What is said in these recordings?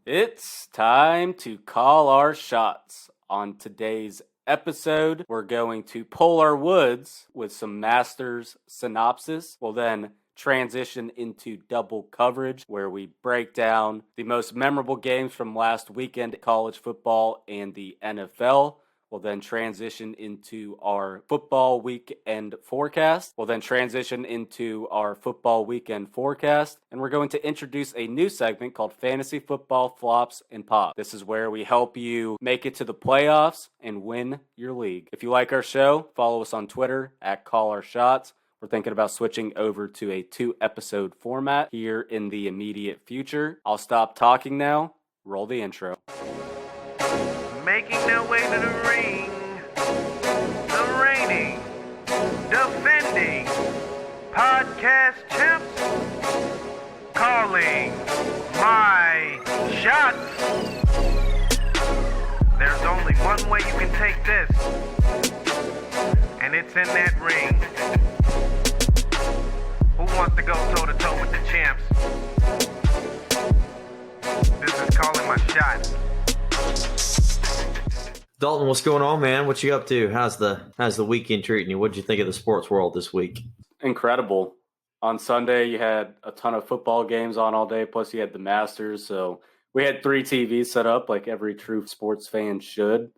It's time to call our shots. On today's episode, we're going to pull our woods with some Masters synopsis. We'll then transition into double coverage, where we break down the most memorable games from last weekend, college football and the NFL. We'll then transition into our football weekend forecast. And we're going to introduce a new segment called Fantasy Football Flops and Pops. This is where we help you make it to the playoffs and win your league. If you like our show, follow us on Twitter at Call Our Shots. We're thinking about switching over to a 2-episode format here in the immediate future. I'll stop talking now. Roll the intro. Making their way to the ring, the reigning, defending podcast champs, calling my shots. There's only one way you can take this, and it's in that ring. Who wants to go toe-to-toe with the champs? This is calling my shots. Dalton, what's going on, man? What you up to? How's the weekend treating you? What'd you think of the sports world this week? Incredible. On Sunday, you had a ton of football games on all day, plus you had the Masters. So we had 3 TVs set up like every true sports fan should.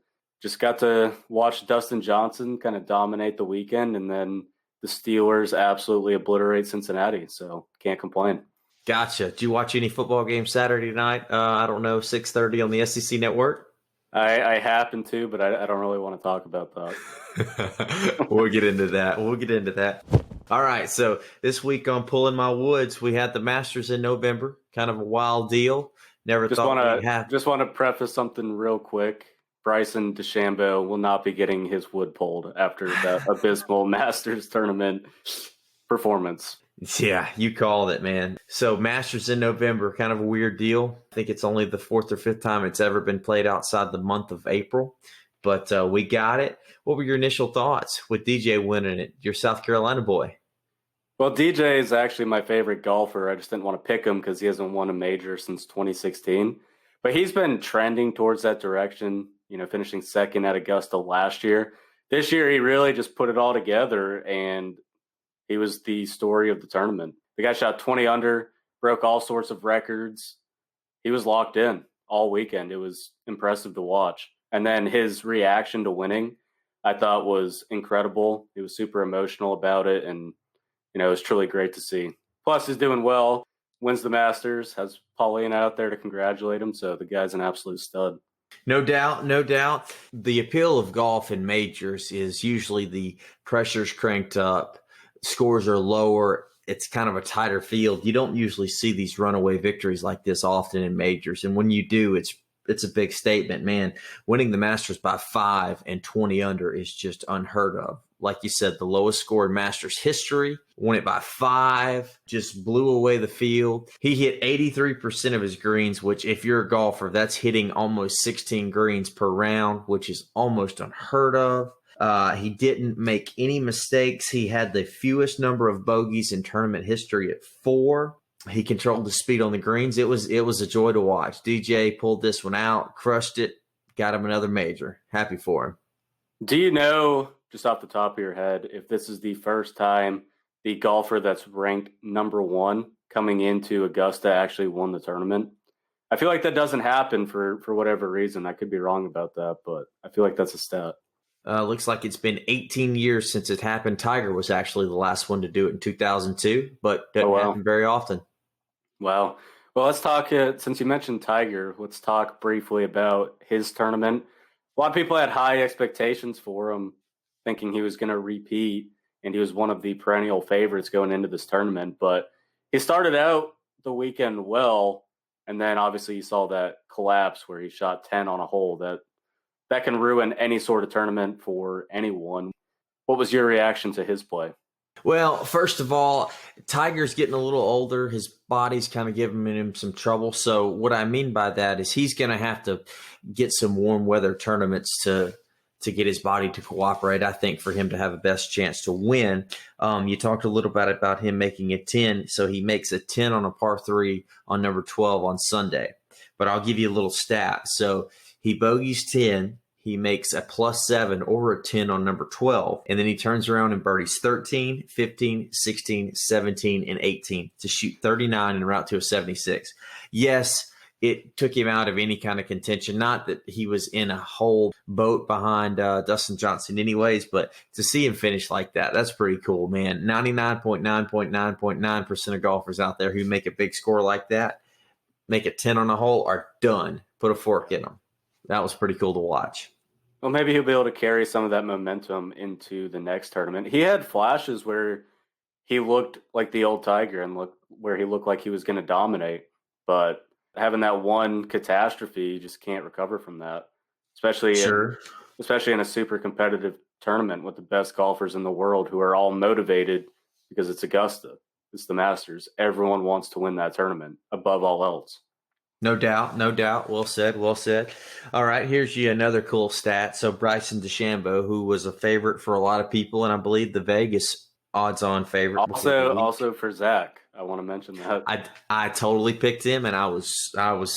Just got to watch Dustin Johnson kind of dominate the weekend, and then the Steelers absolutely obliterate Cincinnati. So can't complain. Gotcha. Did you watch any football games Saturday night? I don't know, 6:30 on the SEC network? I happen to, but I don't really want to talk about that. We'll get into that. All right, so this week on Pulling My Woods, we had the Masters in November. Kind of a wild deal. Just want to preface something real quick. Bryson DeChambeau will not be getting his wood pulled after that abysmal Masters tournament performance. Yeah, you called it, man. So Masters in November, kind of a weird deal. I think it's only the 4th or 5th time it's ever been played outside the month of April. But we got it. What were your initial thoughts with DJ winning it? Your South Carolina boy. Well, DJ is actually my favorite golfer. I just didn't want to pick him because he hasn't won a major since 2016. But he's been trending towards that direction, finishing second at Augusta last year. This year, he really just put it all together, and he was the story of the tournament. The guy shot 20 under, broke all sorts of records. He was locked in all weekend. It was impressive to watch. And then his reaction to winning, I thought, was incredible. He was super emotional about it, and it was truly great to see. Plus, he's doing well, wins the Masters, has Paulina out there to congratulate him, so the guy's an absolute stud. No doubt. The appeal of golf in majors is usually the pressure's cranked up, scores are lower, it's kind of a tighter field. You don't usually see these runaway victories like this often in majors. And when you do, it's a big statement, man. Winning the Masters by 5 and 20 under is just unheard of. Like you said, the lowest score in Masters history, won it by 5, just blew away the field. He hit 83% of his greens, which if you're a golfer, that's hitting almost 16 greens per round, which is almost unheard of. He didn't make any mistakes. He had the fewest number of bogeys in tournament history at 4. He controlled the speed on the greens. It was a joy to watch. DJ pulled this one out, crushed it, got him another major. Happy for him. Do you know, just off the top of your head, if this is the first time the golfer that's ranked number 1 coming into Augusta actually won the tournament? I feel like that doesn't happen for whatever reason. I could be wrong about that, but I feel like that's a stat. Looks like it's been 18 years since it happened. Tiger was actually the last one to do it in 2002, but doesn't happen very often. Wow. Well, let's talk, since you mentioned Tiger, let's talk briefly about his tournament. A lot of people had high expectations for him, thinking he was going to repeat, and he was one of the perennial favorites going into this tournament. But he started out the weekend well, and then obviously you saw that collapse where he shot 10 on a hole. That can ruin any sort of tournament for anyone. What was your reaction to his play? Well, first of all, Tiger's getting a little older. His body's kind of giving him some trouble. So what I mean by that is he's going to have to get some warm weather tournaments to get his body to cooperate, I think, for him to have a best chance to win. You talked a little bit about him making a 10. So he makes a 10 on a par 3 on number 12 on Sunday. but I'll give you a little stat. So he bogeys 10. He makes a +7 or a 10 on number 12. And then he turns around and birdies 13, 15, 16, 17, and 18 to shoot 39 and route to a 76. Yes, it took him out of any kind of contention. Not that he was in a whole boat behind Dustin Johnson anyways, but to see him finish like that, that's pretty cool, man. 99.9.9.9% of golfers out there who make a big score like that, make a 10 on a hole, are done. Put a fork in them. That was pretty cool to watch. Well, maybe he'll be able to carry some of that momentum into the next tournament. He had flashes where he looked like the old Tiger and where he looked like he was going to dominate. But having that one catastrophe, you just can't recover from that, especially in a super competitive tournament with the best golfers in the world who are all motivated because it's Augusta. It's the Masters. Everyone wants to win that tournament above all else. No doubt, no doubt. Well said, well said. All right, here's you another cool stat. So Bryson DeChambeau, who was a favorite for a lot of people, and I believe the Vegas odds-on favorite. Also for Zach, I want to mention that. I totally picked him, and I was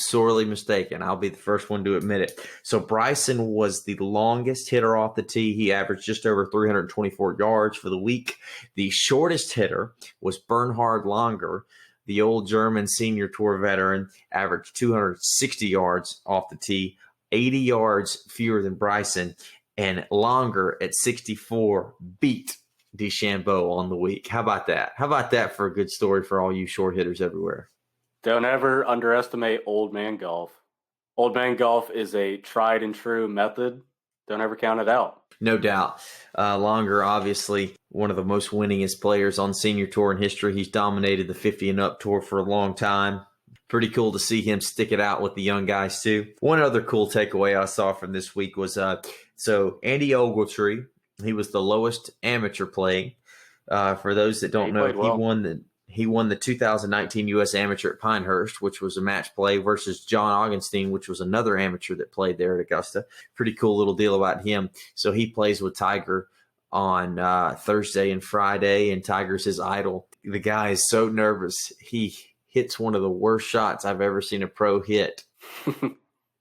sorely mistaken. I'll be the first one to admit it. So Bryson was the longest hitter off the tee. He averaged just over 324 yards for the week. The shortest hitter was Bernhard Langer. The old German senior tour veteran, averaged 260 yards off the tee, 80 yards fewer than Bryson, and Langer at 64 beat DeChambeau on the week. How about that? How about that for a good story for all you short hitters everywhere? Don't ever underestimate old man golf. Old man golf is a tried and true method. Don't ever count it out. No doubt. Langer, obviously, one of the most winningest players on senior tour in history. He's dominated the 50 and up tour for a long time. Pretty cool to see him stick it out with the young guys, too. One other cool takeaway I saw from this week was, so Andy Ogletree, he was the lowest amateur playing. For those that don't know, he won the 2019 U.S. Amateur at Pinehurst, which was a match play, versus John Augenstein, which was another amateur that played there at Augusta. Pretty cool little deal about him. So he plays with Tiger on Thursday and Friday, and Tiger's his idol. The guy is so nervous. He hits one of the worst shots I've ever seen a pro hit.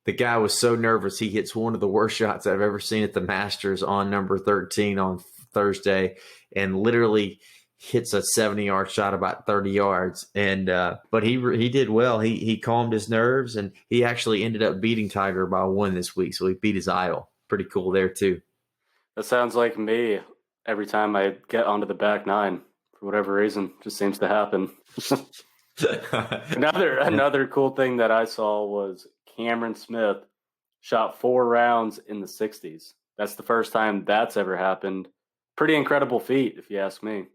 The guy was so nervous, he hits one of the worst shots I've ever seen at the Masters on number 13 on Thursday, and literally hits a 70-yard shot about 30 yards. And but he did well. He calmed his nerves, and he actually ended up beating Tiger by 1 this week. So he beat his idol. Pretty cool there too. That sounds like me every time I get onto the back nine. For whatever reason, just seems to happen. Another cool thing that I saw was Cameron Smith shot 4 rounds in the 60s. That's the first time that's ever happened. Pretty incredible feat, if you ask me.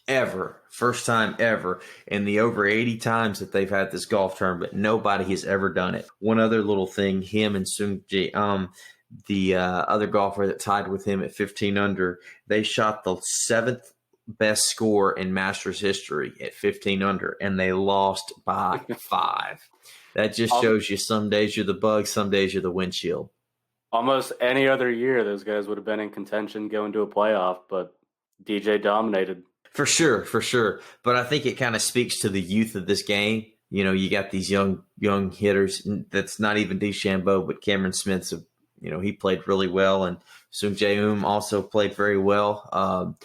Ever. First time ever. In the over 80 times that they've had this golf tournament, nobody has ever done it. One other little thing, him and Sungjae, the other golfer that tied with him at 15 under, they shot the 7th best score in Masters history at 15 under, and they lost by 5. That just shows you some days you're the bug, some days you're the windshield. Almost any other year, those guys would have been in contention going to a playoff, but DJ dominated. For sure. But I think it kind of speaks to the youth of this game. You know, you got these young hitters. That's not even DeChambeau, but Cameron Smith's, he played really well, and Sungjae also played very well.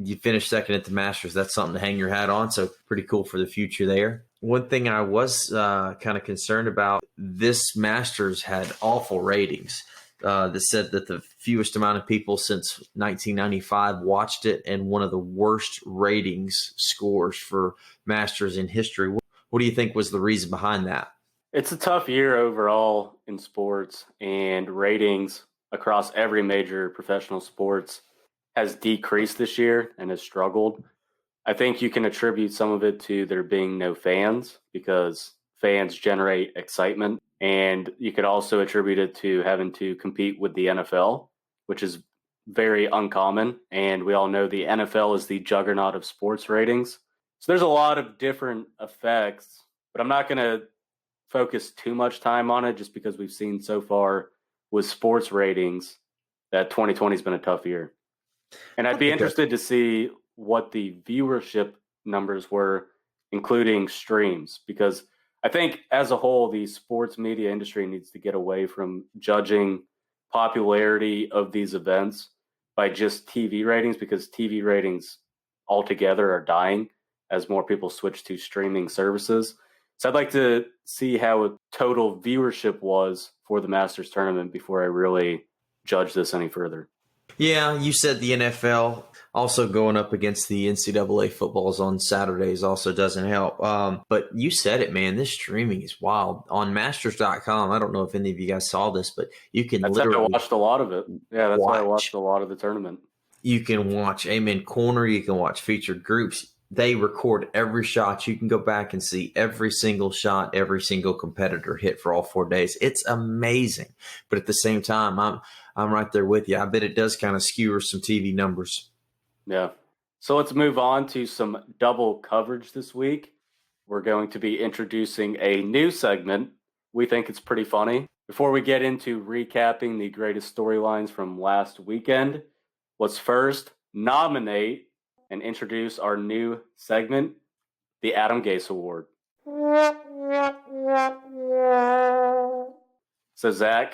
You finished second at the Masters. That's something to hang your hat on. So pretty cool for the future there. One thing I was kind of concerned about, this Masters had awful ratings. That said that the fewest amount of people since 1995 watched it, and one of the worst ratings scores for Masters in history. What do you think was the reason behind that? It's a tough year overall in sports, and ratings across every major professional sports has decreased this year and has struggled. I think you can attribute some of it to there being no fans, because fans generate excitement. And you could also attribute it to having to compete with the NFL, which is very uncommon. And we all know the NFL is the juggernaut of sports ratings. So there's a lot of different effects, but I'm not going to focus too much time on it, just because we've seen so far with sports ratings that 2020 has been a tough year. And I'd be interested to see what the viewership numbers were, including streams, because I think as a whole, the sports media industry needs to get away from judging popularity of these events by just TV ratings, because TV ratings altogether are dying as more people switch to streaming services. So I'd like to see how total viewership was for the Masters tournament before I really judge this any further. Yeah, you said the NFL also going up against the NCAA footballs on Saturdays also doesn't help. But you said it, man. This streaming is wild. On Masters.com, I don't know if any of you guys saw this, but you can That's literally how I watched a lot of it. Yeah, that's why I watched a lot of the tournament. You can watch Amen Corner. You can watch featured groups. They record every shot. You can go back and see every single shot, every single competitor hit for all 4 days. It's amazing. But at the same time, I'm right there with you. I bet it does kind of skewer some TV numbers. Yeah. So let's move on to some double coverage this week. We're going to be introducing a new segment. We think it's pretty funny. Before we get into recapping the greatest storylines from last weekend, let's first nominate and introduce our new segment, the Adam Gase Award. So, Zach,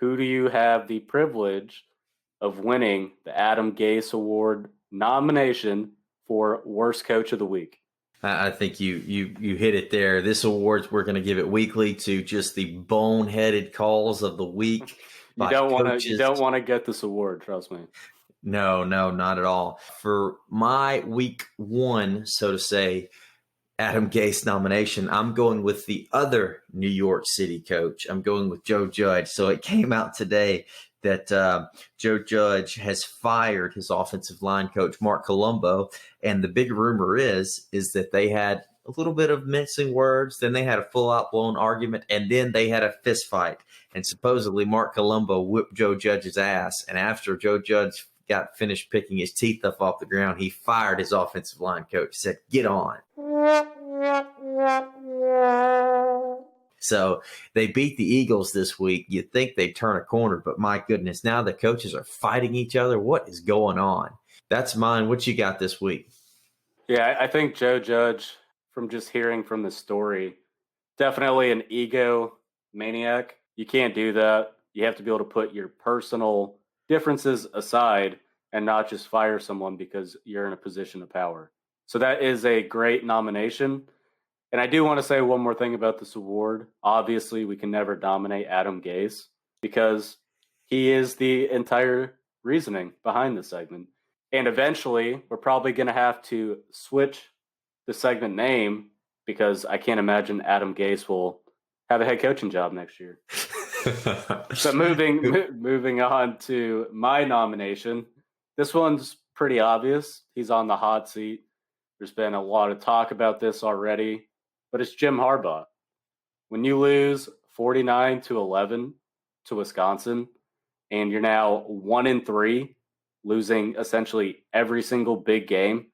who do you have the privilege of winning the Adam Gase Award nomination for Worst Coach of the Week? I think you hit it there. This awards, we're going to give it weekly to just the boneheaded calls of the week. You don't want to get this award, trust me. No, not at all. For my week one, so to say, Adam Gase nomination, I'm going with the other New York City coach. I'm going with Joe Judge. So it came out today that Joe Judge has fired his offensive line coach, Mark Colombo. And the big rumor is that they had a little bit of mincing words, then they had a full-out blown argument, and then they had a fist fight. And supposedly Mark Colombo whipped Joe Judge's ass. And after Joe Judge got finished picking his teeth up off the ground, he fired his offensive line coach, said, "Get on." So they beat the Eagles this week. You'd think they'd turn a corner, but my goodness, now the coaches are fighting each other. What is going on? That's mine. What you got this week? Yeah, I think Joe Judge, from just hearing from the story, definitely an ego maniac. You can't do that. You have to be able to put your personal differences aside and not just fire someone because you're in a position of power. So that is a great nomination. And I do want to say one more thing about this award. Obviously, we can never nominate Adam Gase because he is the entire reasoning behind the segment. And eventually, we're probably going to have to switch the segment name because I can't imagine Adam Gase will have a head coaching job next year. So moving on to my nomination. This one's pretty obvious. He's on the hot seat. There's been a lot of talk about this already, but it's Jim Harbaugh. When you lose 49-11 to Wisconsin, and you're now 1-3, losing essentially every single big game,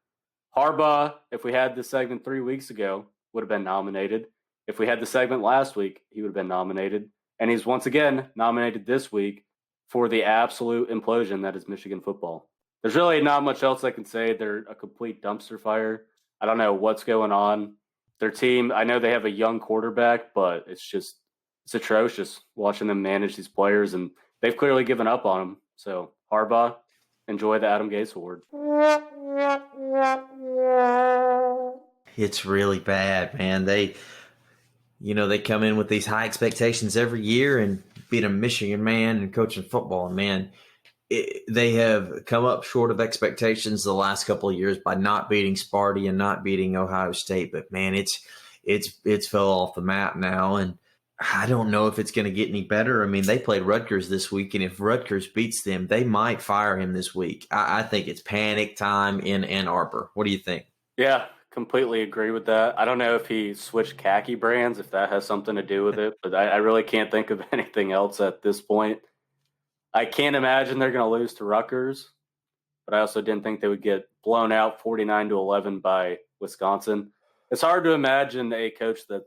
Harbaugh, if we had this segment 3 weeks ago, would have been nominated. If we had the segment last week, he would have been nominated. And he's once again nominated this week for the absolute implosion that is Michigan football. There's really not much else I can say. They're a complete dumpster fire. I don't know what's going on. Their team, I know they have a young quarterback, but it's atrocious watching them manage these players, and they've clearly given up on them. So, Harbaugh, enjoy the Adam Gase Award. It's really bad, man. They come in with these high expectations every year and beat a Michigan man and coaching football. And man, they have come up short of expectations the last couple of years by not beating Sparty and not beating Ohio State. But man, it's fell off the map now, and I don't know if it's going to get any better. I mean, they played Rutgers this week, and if Rutgers beats them, they might fire him this week. I think it's panic time in Ann Arbor. What do you think? Yeah, completely agree with that. I don't know if he switched khaki brands, if that has something to do with it, but I really can't think of anything else at this point. I can't imagine they're going to lose to Rutgers, but I also didn't think they would get blown out 49-11 by Wisconsin. It's hard to imagine a coach that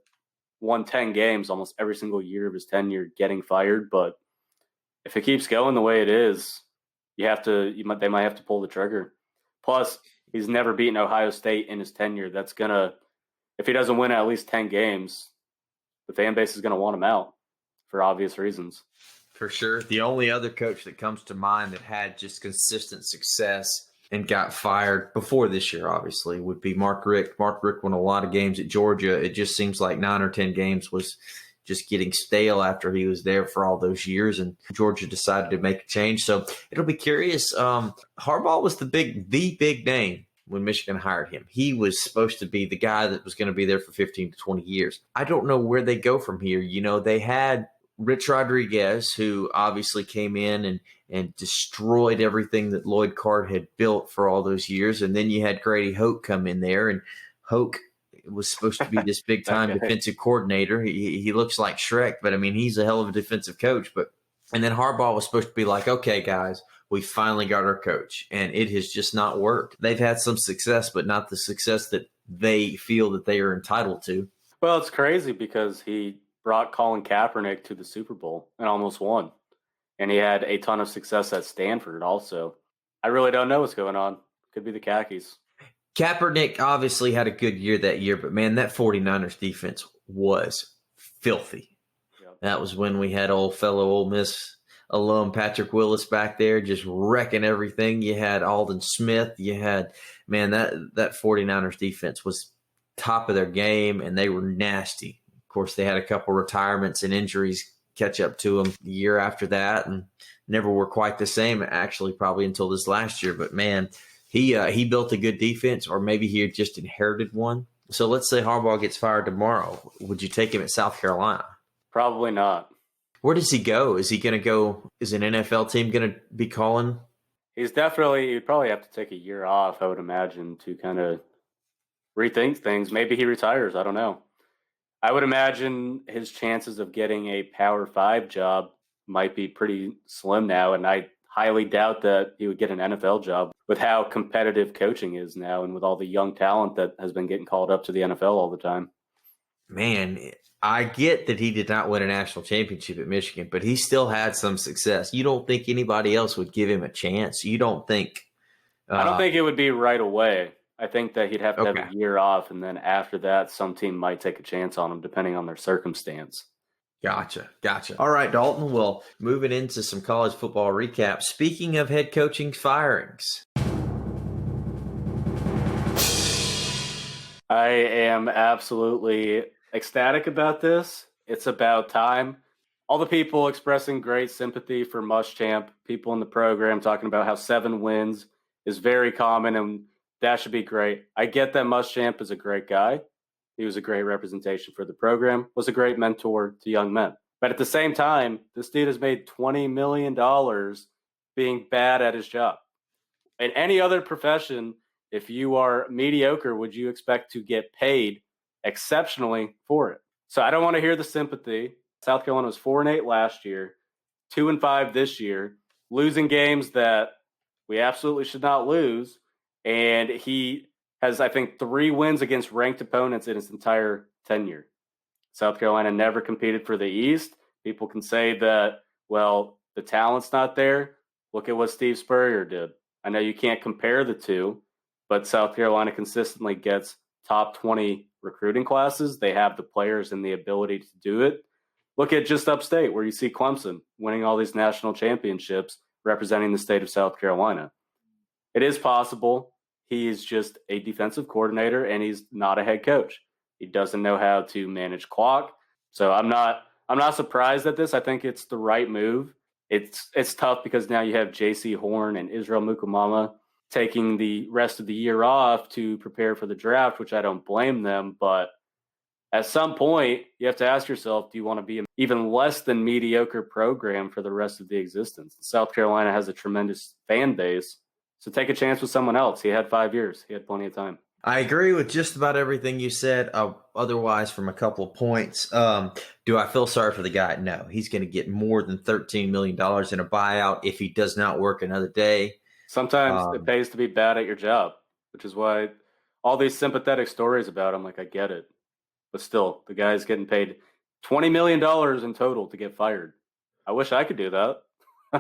won 10 games almost every single year of his tenure getting fired, but if it keeps going the way it is, they might have to pull the trigger. Plus, he's never beaten Ohio State in his tenure. That's if he doesn't win at least 10 games, the fan base is going to want him out for obvious reasons. For sure. The only other coach that comes to mind that had just consistent success and got fired before this year, obviously, would be Mark Richt. Mark Richt won a lot of games at Georgia. It just seems like 9 or 10 games was just getting stale after he was there for all those years, and Georgia decided to make a change. So it'll be curious. Harbaugh was the big name when Michigan hired him. He was supposed to be the guy that was going to be there for 15 to 20 years. I don't know where they go from here. You know, they had Rich Rodriguez, who obviously came in and destroyed everything that Lloyd Card had built for all those years. And then you had Grady Hoke come in there, and Hoke was supposed to be this big-time defensive coordinator. He looks like Shrek, but, I mean, he's a hell of a defensive coach. And then Harbaugh was supposed to be like, okay, guys, we finally got our coach, and it has just not worked. They've had some success, but not the success that they feel that they are entitled to. Well, it's crazy because he brought Colin Kaepernick to the Super Bowl and almost won. And he had a ton of success at Stanford also. I really don't know what's going on. Could be the khakis. Kaepernick obviously had a good year that year, but, man, that 49ers defense was filthy. Yep. That was when we had old fellow Ole Miss alum Patrick Willis back there just wrecking everything. You had Alden Smith. You had, man, that 49ers defense was top of their game, and they were nasty. Of course, they had a couple retirements and injuries catch up to them the year after that, and never were quite the same, actually, probably until this last year. But, man, he built a good defense, or maybe he had just inherited one. So let's say Harbaugh gets fired tomorrow. Would you take him at South Carolina? Probably not. Where does he go? Is he going to go? Is an NFL team going to be calling? He'd probably have to take a year off, I would imagine, to kind of rethink things. Maybe he retires. I don't know. I would imagine his chances of getting a Power 5 job might be pretty slim now, and I highly doubt that he would get an NFL job with how competitive coaching is now and with all the young talent that has been getting called up to the NFL all the time. Man, I get that he did not win a national championship at Michigan, but he still had some success. You don't think anybody else would give him a chance? You don't think? I don't think it would be right away. I think that he'd have to have a year off, and then after that, some team might take a chance on him, depending on their circumstance. Gotcha. All right, Dalton, well, moving into some college football recap. Speaking of head coaching firings. I am absolutely ecstatic about this. It's about time. All the people expressing great sympathy for Muschamp, people in the program talking about how 7 wins is very common and that should be great. I get that Muschamp is a great guy. He was a great representation for the program, was a great mentor to young men. But at the same time, this dude has made $20 million being bad at his job. In any other profession, if you are mediocre, would you expect to get paid exceptionally for it? So I don't want to hear the sympathy. South Carolina was 4-8 last year, 2-5 this year, losing games that we absolutely should not lose. And he has, I think, 3 wins against ranked opponents in his entire tenure. South Carolina never competed for the East. People can say that, well, the talent's not there. Look at what Steve Spurrier did. I know you can't compare the two, but South Carolina consistently gets top 20 recruiting classes. They have the players and the ability to do it. Look at just upstate where you see Clemson winning all these national championships representing the state of South Carolina. It is possible. He is just a defensive coordinator and he's not a head coach. He doesn't know how to manage clock. So I'm not surprised at this. I think it's the right move. It's tough because now you have J.C. Horn and Israel Mukamama taking the rest of the year off to prepare for the draft, which I don't blame them. But at some point, you have to ask yourself, do you want to be an even less than mediocre program for the rest of the existence? South Carolina has a tremendous fan base. So take a chance with someone else. He had 5 years. He had plenty of time. I agree with just about everything you said. Otherwise, from a couple of points, do I feel sorry for the guy? No. He's going to get more than $13 million in a buyout if he does not work another day. Sometimes it pays to be bad at your job, which is why all these sympathetic stories about him, like, I get it. But still, the guy's getting paid $20 million in total to get fired. I wish I could do that.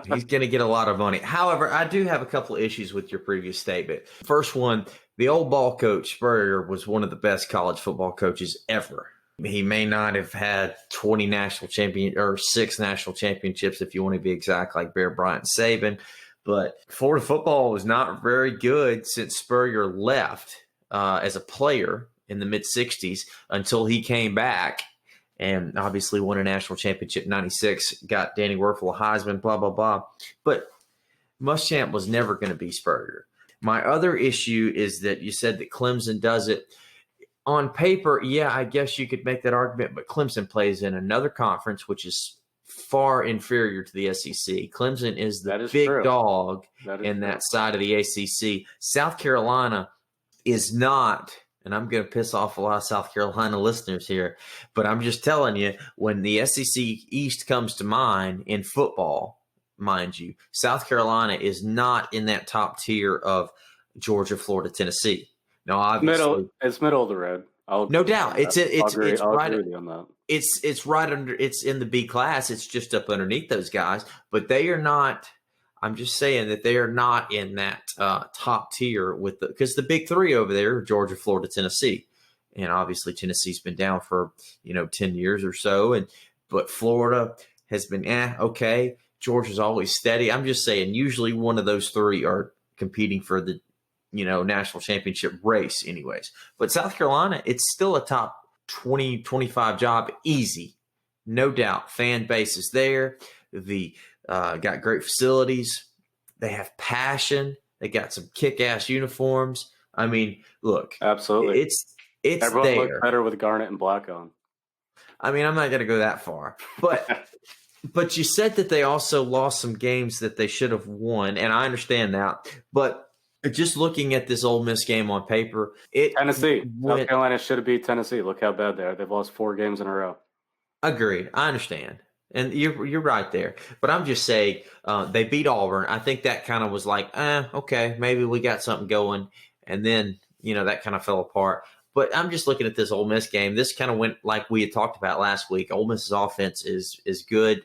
He's going to get a lot of money. However, I do have a couple of issues with your previous statement. First one, the old ball coach, Spurrier, was one of the best college football coaches ever. He may not have had 20 national champion or 6 national championships, if you want to be exact, like Bear Bryant and Saban. But Florida football was not very good since Spurrier left as a player in the mid 60s until he came back and obviously won a national championship in 96, got Danny Werfel a Heisman, blah, blah, blah. But Muschamp was never going to be Spurrier. My other issue is that you said that Clemson does it. On paper, yeah, I guess you could make that argument, but Clemson plays in another conference, which is far inferior to the SEC. Clemson is the big dog in that side of the ACC. South Carolina is not, and I'm going to piss off a lot of South Carolina listeners here, but I'm just telling you, when the SEC East comes to mind in football, mind you, South Carolina is not in that top tier of Georgia, Florida, Tennessee. No, obviously, it's middle of the road. No doubt, it's right. Agree on that. It's right under. It's in the B class. It's just up underneath those guys, but they are not. I'm just saying that they are not in that top tier with because the big three over there are Georgia, Florida, Tennessee, and obviously Tennessee's been down for 10 years or so, but Florida has been okay. Georgia's always steady. I'm just saying, usually one of those three are competing for the national championship race anyways. But South Carolina, it's still a top 20, 25 job, easy. No doubt. Fan base is there. The got great facilities. They have passion. They got some kick-ass uniforms. I mean, look. Absolutely. It's Everyone there. looks better with garnet and black on. I mean, I'm not going to go that far. But but you said that they also lost some games that they should have won, and I understand that. But just looking at this Ole Miss game on paper, Tennessee, South Carolina should have beat Tennessee. Look how bad they are. They've lost 4 games in a row. Agreed. I understand. And you're right there. But I'm just saying they beat Auburn. I think that kind of was like, okay, maybe we got something going. And then, that kind of fell apart. But I'm just looking at this Ole Miss game. This kind of went like we had talked about last week. Ole Miss's offense is good,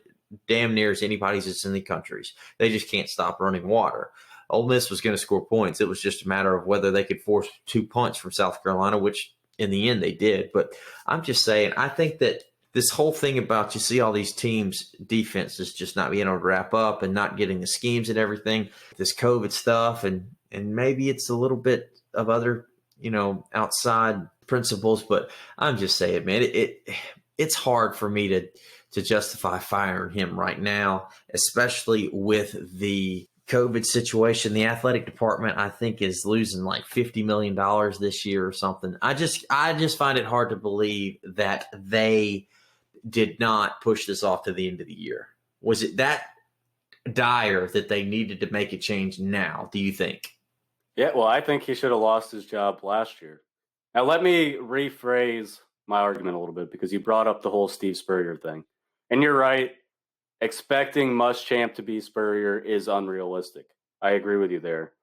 damn near as anybody's that's in the countries. They just can't stop running water. Ole Miss was going to score points. It was just a matter of whether they could force 2 punts from South Carolina, which in the end they did. But I'm just saying, I think that this whole thing about you see all these teams' defenses just not being able to wrap up and not getting the schemes and everything, this COVID stuff, and maybe it's a little bit of other, outside principles. But I'm just saying, man, it's hard for me to justify firing him right now, especially with the COVID situation. The athletic department, I think, is losing like $50 million this year or something. I just find it hard to believe that they did not push this off to the end of the year. Was it that dire that they needed to make a change now, do you think? Yeah, well, I think he should have lost his job last year. Now, let me rephrase my argument a little bit, because you brought up the whole Steve Spurrier thing. And you're right. Expecting Muschamp to be Spurrier is unrealistic. I agree with you there.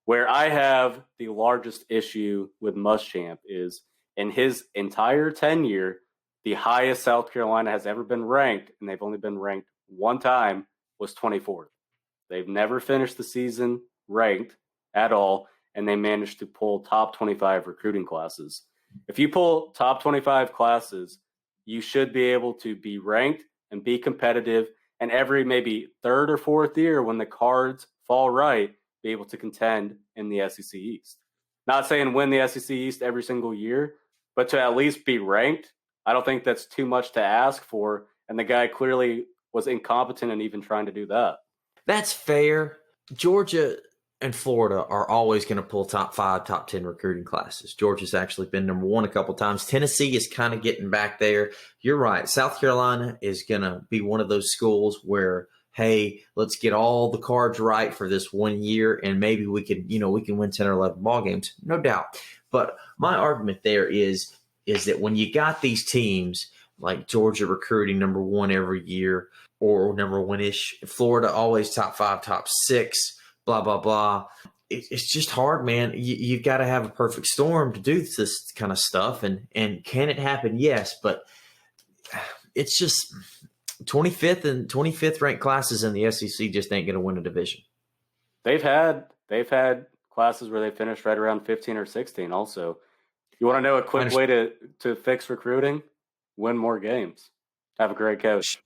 Where I have the largest issue with Muschamp is in his entire tenure, the highest South Carolina has ever been ranked, and they've only been ranked one time, was 24th. They've never finished the season ranked at all, and they managed to pull top 25 recruiting classes. If you pull top 25 classes, you should be able to be ranked and be competitive, and every maybe third or fourth year when the cards fall right, be able to contend in the SEC East. Not saying win the SEC East every single year, but to at least be ranked, I don't think that's too much to ask for, and the guy clearly was incompetent in even trying to do that. That's fair. Georgia and Florida are always going to pull top 5, top 10 recruiting classes. Georgia's actually been number 1 a couple times. Tennessee is kind of getting back there. You're right. South Carolina is going to be one of those schools where, hey, let's get all the cards right for this 1 year, and maybe we can win 10 or 11 ball games. No doubt. But my argument there is that when you got these teams like Georgia recruiting number 1 every year, or number 1-ish, Florida always top 5, top 6, blah, blah, blah. It's just hard, man. You've got to have a perfect storm to do this kind of stuff. And can it happen? Yes, but it's just 25th and 25th ranked classes in the SEC just ain't going to win a division. They've had classes where they finished right around 15 or 16 also. You want to know a quick way to fix recruiting? win more games, have a great coach.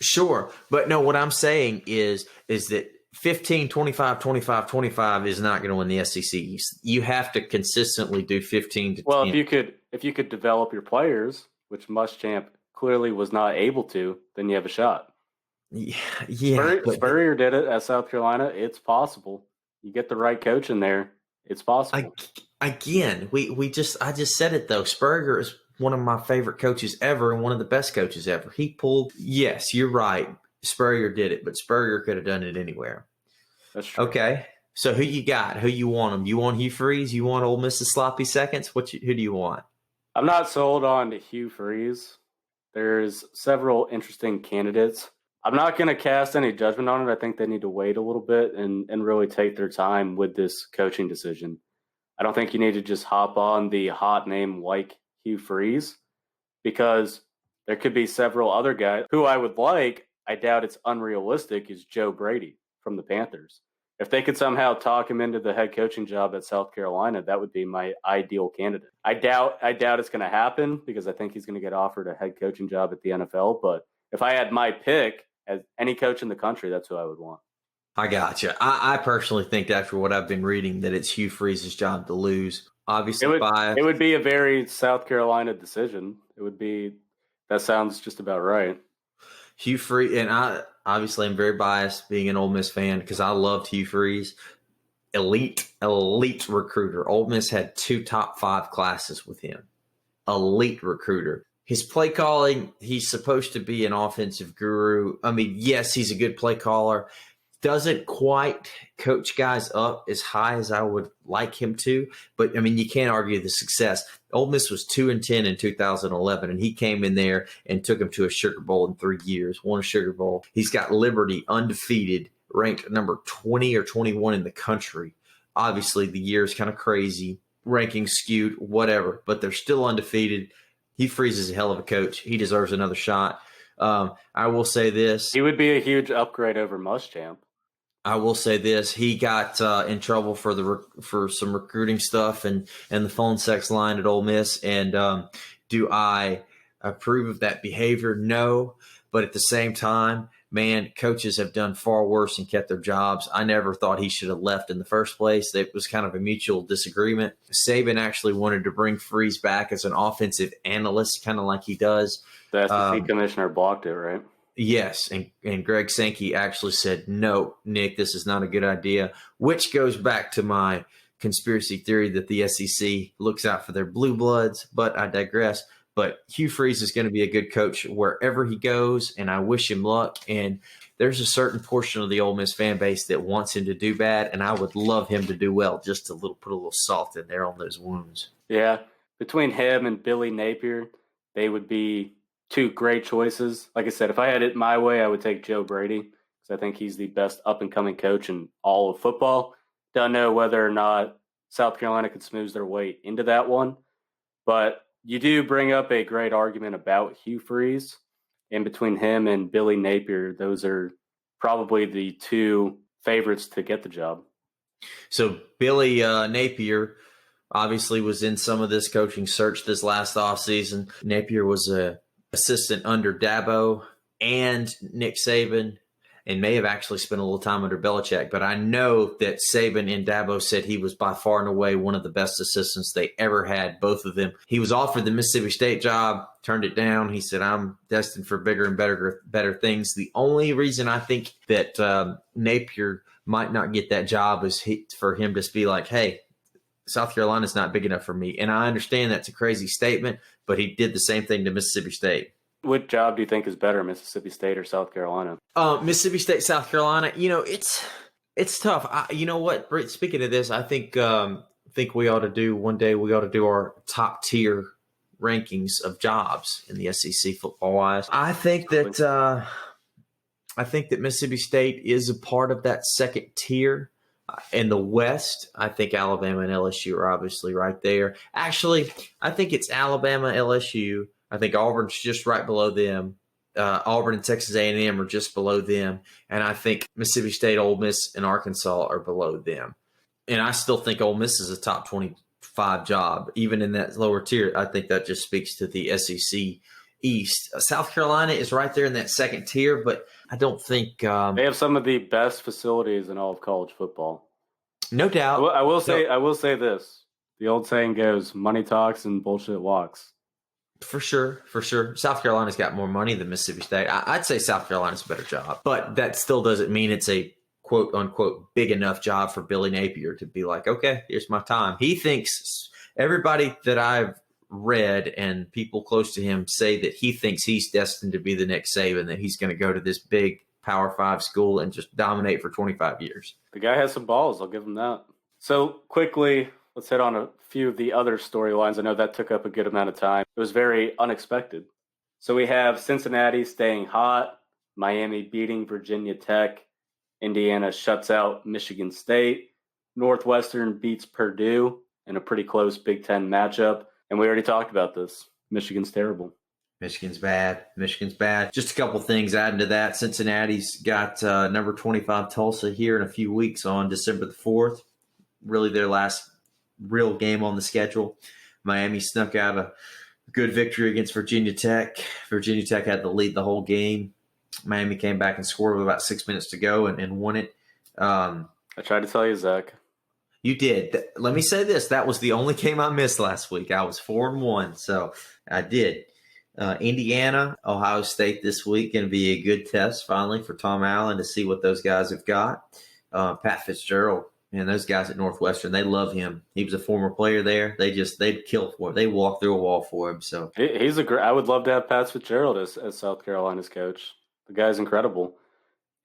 Sure. But no, what I'm saying is that 15, 25, 25, 25 is not going to win the SEC. You have to consistently do 15 to 10. Well, if you could develop your players, which Muschamp clearly was not able to, then you have a shot. Yeah, Spurrier did it at South Carolina. It's possible. You get the right coach in there, it's possible. I just said it though. Spurrier is one of my favorite coaches ever and one of the best coaches ever. Yes, you're right. Spurrier did it, but Spurrier could have done it anywhere. That's true. Okay, so who you got? Who you want them? You want Hugh Freeze? You want Ole Miss's sloppy seconds? Who do you want? I'm not sold on Hugh Freeze. There's several interesting candidates. I'm not going to cast any judgment on it. I think they need to wait a little bit and really take their time with this coaching decision. I don't think you need to just hop on the hot name like Hugh Freeze, because there could be several other guys who I would like. I doubt it's unrealistic, is Joe Brady from the Panthers. If they could somehow talk him into the head coaching job at South Carolina, that would be my ideal candidate. I doubt it's going to happen, because I think he's going to get offered a head coaching job at the NFL. But if I had my pick as any coach in the country, that's who I would want. I gotcha. I personally think, after what I've been reading, that it's Hugh Freeze's job to lose. Obviously, it would be a very South Carolina decision. That sounds just about right. Hugh Freeze, and I obviously am very biased being an Ole Miss fan, because I loved Hugh Freeze. Elite recruiter. Ole Miss had 2 top 5 classes with him. Elite recruiter. His play calling, he's supposed to be an offensive guru. I mean, yes, he's a good play caller. Doesn't quite coach guys up as high as I would like him to. But, I mean, you can't argue the success. Ole Miss was 2-10 in 2011, and he came in there and took him to a Sugar Bowl in 3 years, won a Sugar Bowl. He's got Liberty undefeated, ranked number 20 or 21 in the country. Obviously, the year is kind of crazy, rankings skewed, whatever, but they're still undefeated. Hugh Freeze is a hell of a coach. He deserves another shot. I will say this. He would be a huge upgrade over Muschamp. I will say this: he got in trouble for some recruiting stuff and the phone sex line at Ole Miss. And do I approve of that behavior? No, but at the same time, man, coaches have done far worse and kept their jobs. I never thought he should have left in the first place. It was kind of a mutual disagreement. Saban actually wanted to bring Freeze back as an offensive analyst, kind of like he does. The SEC commissioner blocked it, right? Yes, and Greg Sankey actually said, no, Nick, this is not a good idea, which goes back to my conspiracy theory that the SEC looks out for their blue bloods, but I digress. But Hugh Freeze is going to be a good coach wherever he goes, and I wish him luck. And there's a certain portion of the Ole Miss fan base that wants him to do bad, and I would love him to do well, just to put a little salt in there on those wounds. Yeah, between him and Billy Napier, they would be 2 great choices. Like I said, if I had it my way, I would take Joe Brady, because I think he's the best up-and-coming coach in all of football. Don't know whether or not South Carolina could smooth their way into that one. But you do bring up a great argument about Hugh Freeze. In between him and Billy Napier, those are probably the 2 favorites to get the job. So Billy Napier obviously was in some of this coaching search this last offseason. Napier was a assistant under Dabo and Nick Saban, and may have actually spent a little time under Belichick. But I know that Saban and Dabo said he was by far and away one of the best assistants they ever had, both of them. He was offered the Mississippi State job, turned it down. He said, I'm destined for bigger and better things. The only reason I think that Napier might not get that job is for him to be like, hey, South Carolina's not big enough for me. And I understand that's a crazy statement, but he did the same thing to Mississippi State. What job do you think is better, Mississippi State or South Carolina? Mississippi State, South Carolina. It's tough. You know what? Speaking of this, I think we ought to do one day. We ought to do our top tier rankings of jobs in the SEC football wise. I think that Mississippi State is a part of that second tier. In the West, I think Alabama and LSU are obviously right there. Actually, I think it's Alabama, LSU. I think Auburn's just right below them. Auburn and Texas A&M are just below them. And I think Mississippi State, Ole Miss, and Arkansas are below them. And I still think Ole Miss is a top 25 job, even in that lower tier. I think that just speaks to the SEC East. South Carolina is right there in that second tier, but I don't think They have some of the best facilities in all of college football. no doubt. I will say this. The old saying goes, money talks and bullshit walks. For sure. South Carolina's got more money than Mississippi State. I'd say South Carolina's a better job, but that still doesn't mean it's a quote unquote big enough job for Billy Napier to be like, okay, here's my time. He thinks everybody that I've read and people close to him say that he thinks he's destined to be the next Saban, that he's going to go to this big Power 5 school and just dominate for 25 years. The guy has some balls. I'll give him that. So quickly, let's hit on a few of the other storylines. I know that took up a good amount of time. It was very unexpected. So we have Cincinnati staying hot, Miami beating Virginia Tech, Indiana shuts out Michigan State, Northwestern beats Purdue in a pretty close Big Ten matchup. And we already talked about this. Michigan's terrible. Michigan's bad. Just a couple things adding to that. Cincinnati's got number 25 Tulsa here in a few weeks on December the 4th. Really their last real game on the schedule. Miami snuck out a good victory against Virginia Tech. Virginia Tech had the lead the whole game. Miami came back and scored with about 6 minutes to go and won it. I tried to tell you, Zach. You did. Let me say this. That was the only game I missed last week. I was 4-1, so I did. Indiana, Ohio State this week going to be a good test finally for Tom Allen to see what those guys have got. Pat Fitzgerald and those guys at Northwestern, they love him. He was a former player there. They'd kill for him. They walk through a wall for him. So I would love to have Pat Fitzgerald as South Carolina's coach. The guy's incredible,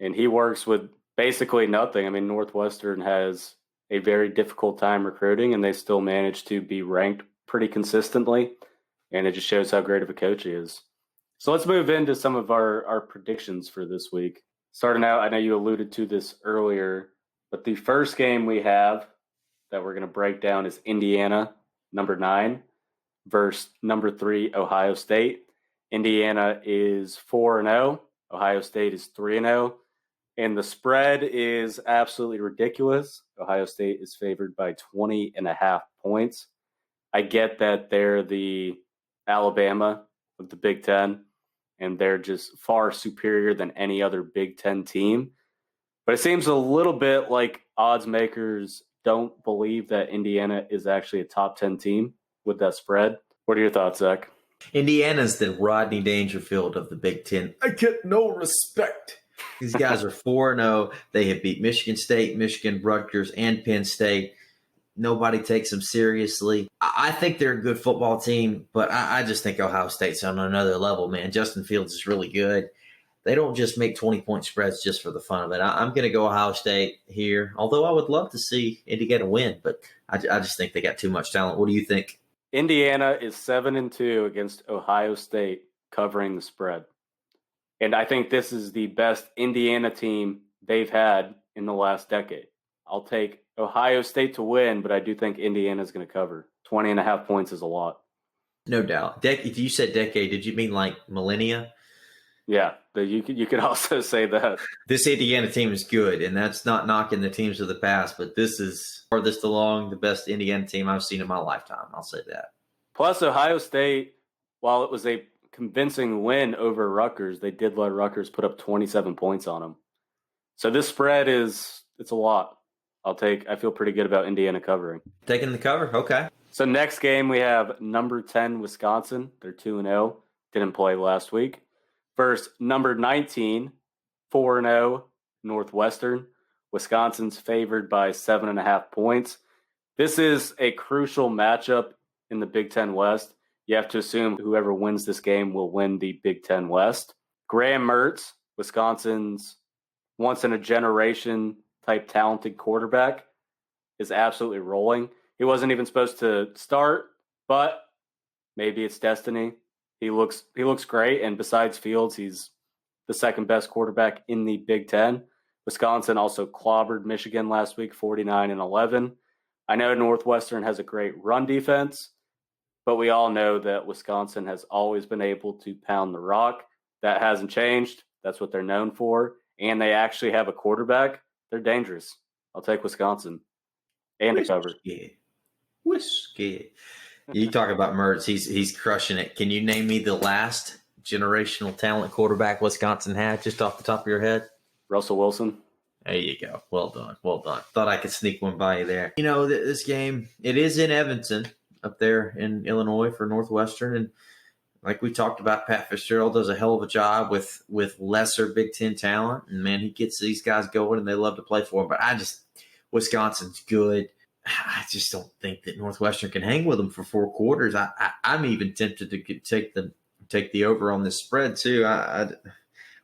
and he works with basically nothing. I mean, Northwestern has a very difficult time recruiting, and they still manage to be ranked pretty consistently. And it just shows how great of a coach he is. So let's move into some of our predictions for this week. Starting out, I know you alluded to this earlier, but the first game we have that we're going to break down is Indiana, number 9, versus number 3, Ohio State. Indiana is 4-0. Ohio State is 3-0. And the spread is absolutely ridiculous. Ohio State is favored by 20.5 points. I get that they're the Alabama of the Big Ten, and they're just far superior than any other Big Ten team. But it seems a little bit like odds makers don't believe that Indiana is actually a top 10 team with that spread. What are your thoughts, Zach? Indiana's the Rodney Dangerfield of the Big Ten. I get no respect. These guys are 4-0. They have beat Michigan State, Michigan, Rutgers, and Penn State. Nobody takes them seriously. I think they're a good football team, but I just think Ohio State's on another level, man. Justin Fields is really good. They don't just make 20-point spreads just for the fun of it. I'm going to go Ohio State here, although I would love to see Indiana win, but I just think they got too much talent. What do you think? Indiana is 7-2 against Ohio State covering the spread. And I think this is the best Indiana team they've had in the last decade. I'll take Ohio State to win, but I do think Indiana's going to cover. 20.5 points is a lot. No doubt. You said decade. Did you mean like millennia? Yeah, you could also say that. This Indiana team is good, and that's not knocking the teams of the past, but this is farthest along the best Indiana team I've seen in my lifetime. I'll say that. Plus, Ohio State, while it was a convincing win over Rutgers, they did let Rutgers put up 27 points on them. So this spread it's a lot. I feel pretty good about Indiana covering. Taking the cover? Okay. So next game we have number 10 Wisconsin. They're 2-0. Didn't play last week. Versus number 19, 4-0 Northwestern. Wisconsin's favored by 7.5 points. This is a crucial matchup in the Big Ten West. You have to assume whoever wins this game will win the Big Ten West. Graham Mertz, Wisconsin's once-in-a-generation type talented quarterback, is absolutely rolling. He wasn't even supposed to start, but maybe it's destiny. He looks great, and besides Fields, he's the second best quarterback in the Big Ten. Wisconsin also clobbered Michigan last week, 49-11. I know Northwestern has a great run defense, but we all know that Wisconsin has always been able to pound the rock. That hasn't changed. That's what they're known for. And they actually have a quarterback. They're dangerous. I'll take Wisconsin. And a cover. Whiskey. You talk about Mertz. He's crushing it. Can you name me the last generational talent quarterback Wisconsin had, just off the top of your head? Russell Wilson. There you go. Well done. Well done. Thought I could sneak one by you there. This game, it is in Evanston up there in Illinois for Northwestern. And like we talked about, Pat Fitzgerald does a hell of a job with lesser Big Ten talent. And, man, he gets these guys going, and they love to play for him. But Wisconsin's good. I just don't think that Northwestern can hang with them for 4 quarters. I'm even tempted to take the over on this spread, too.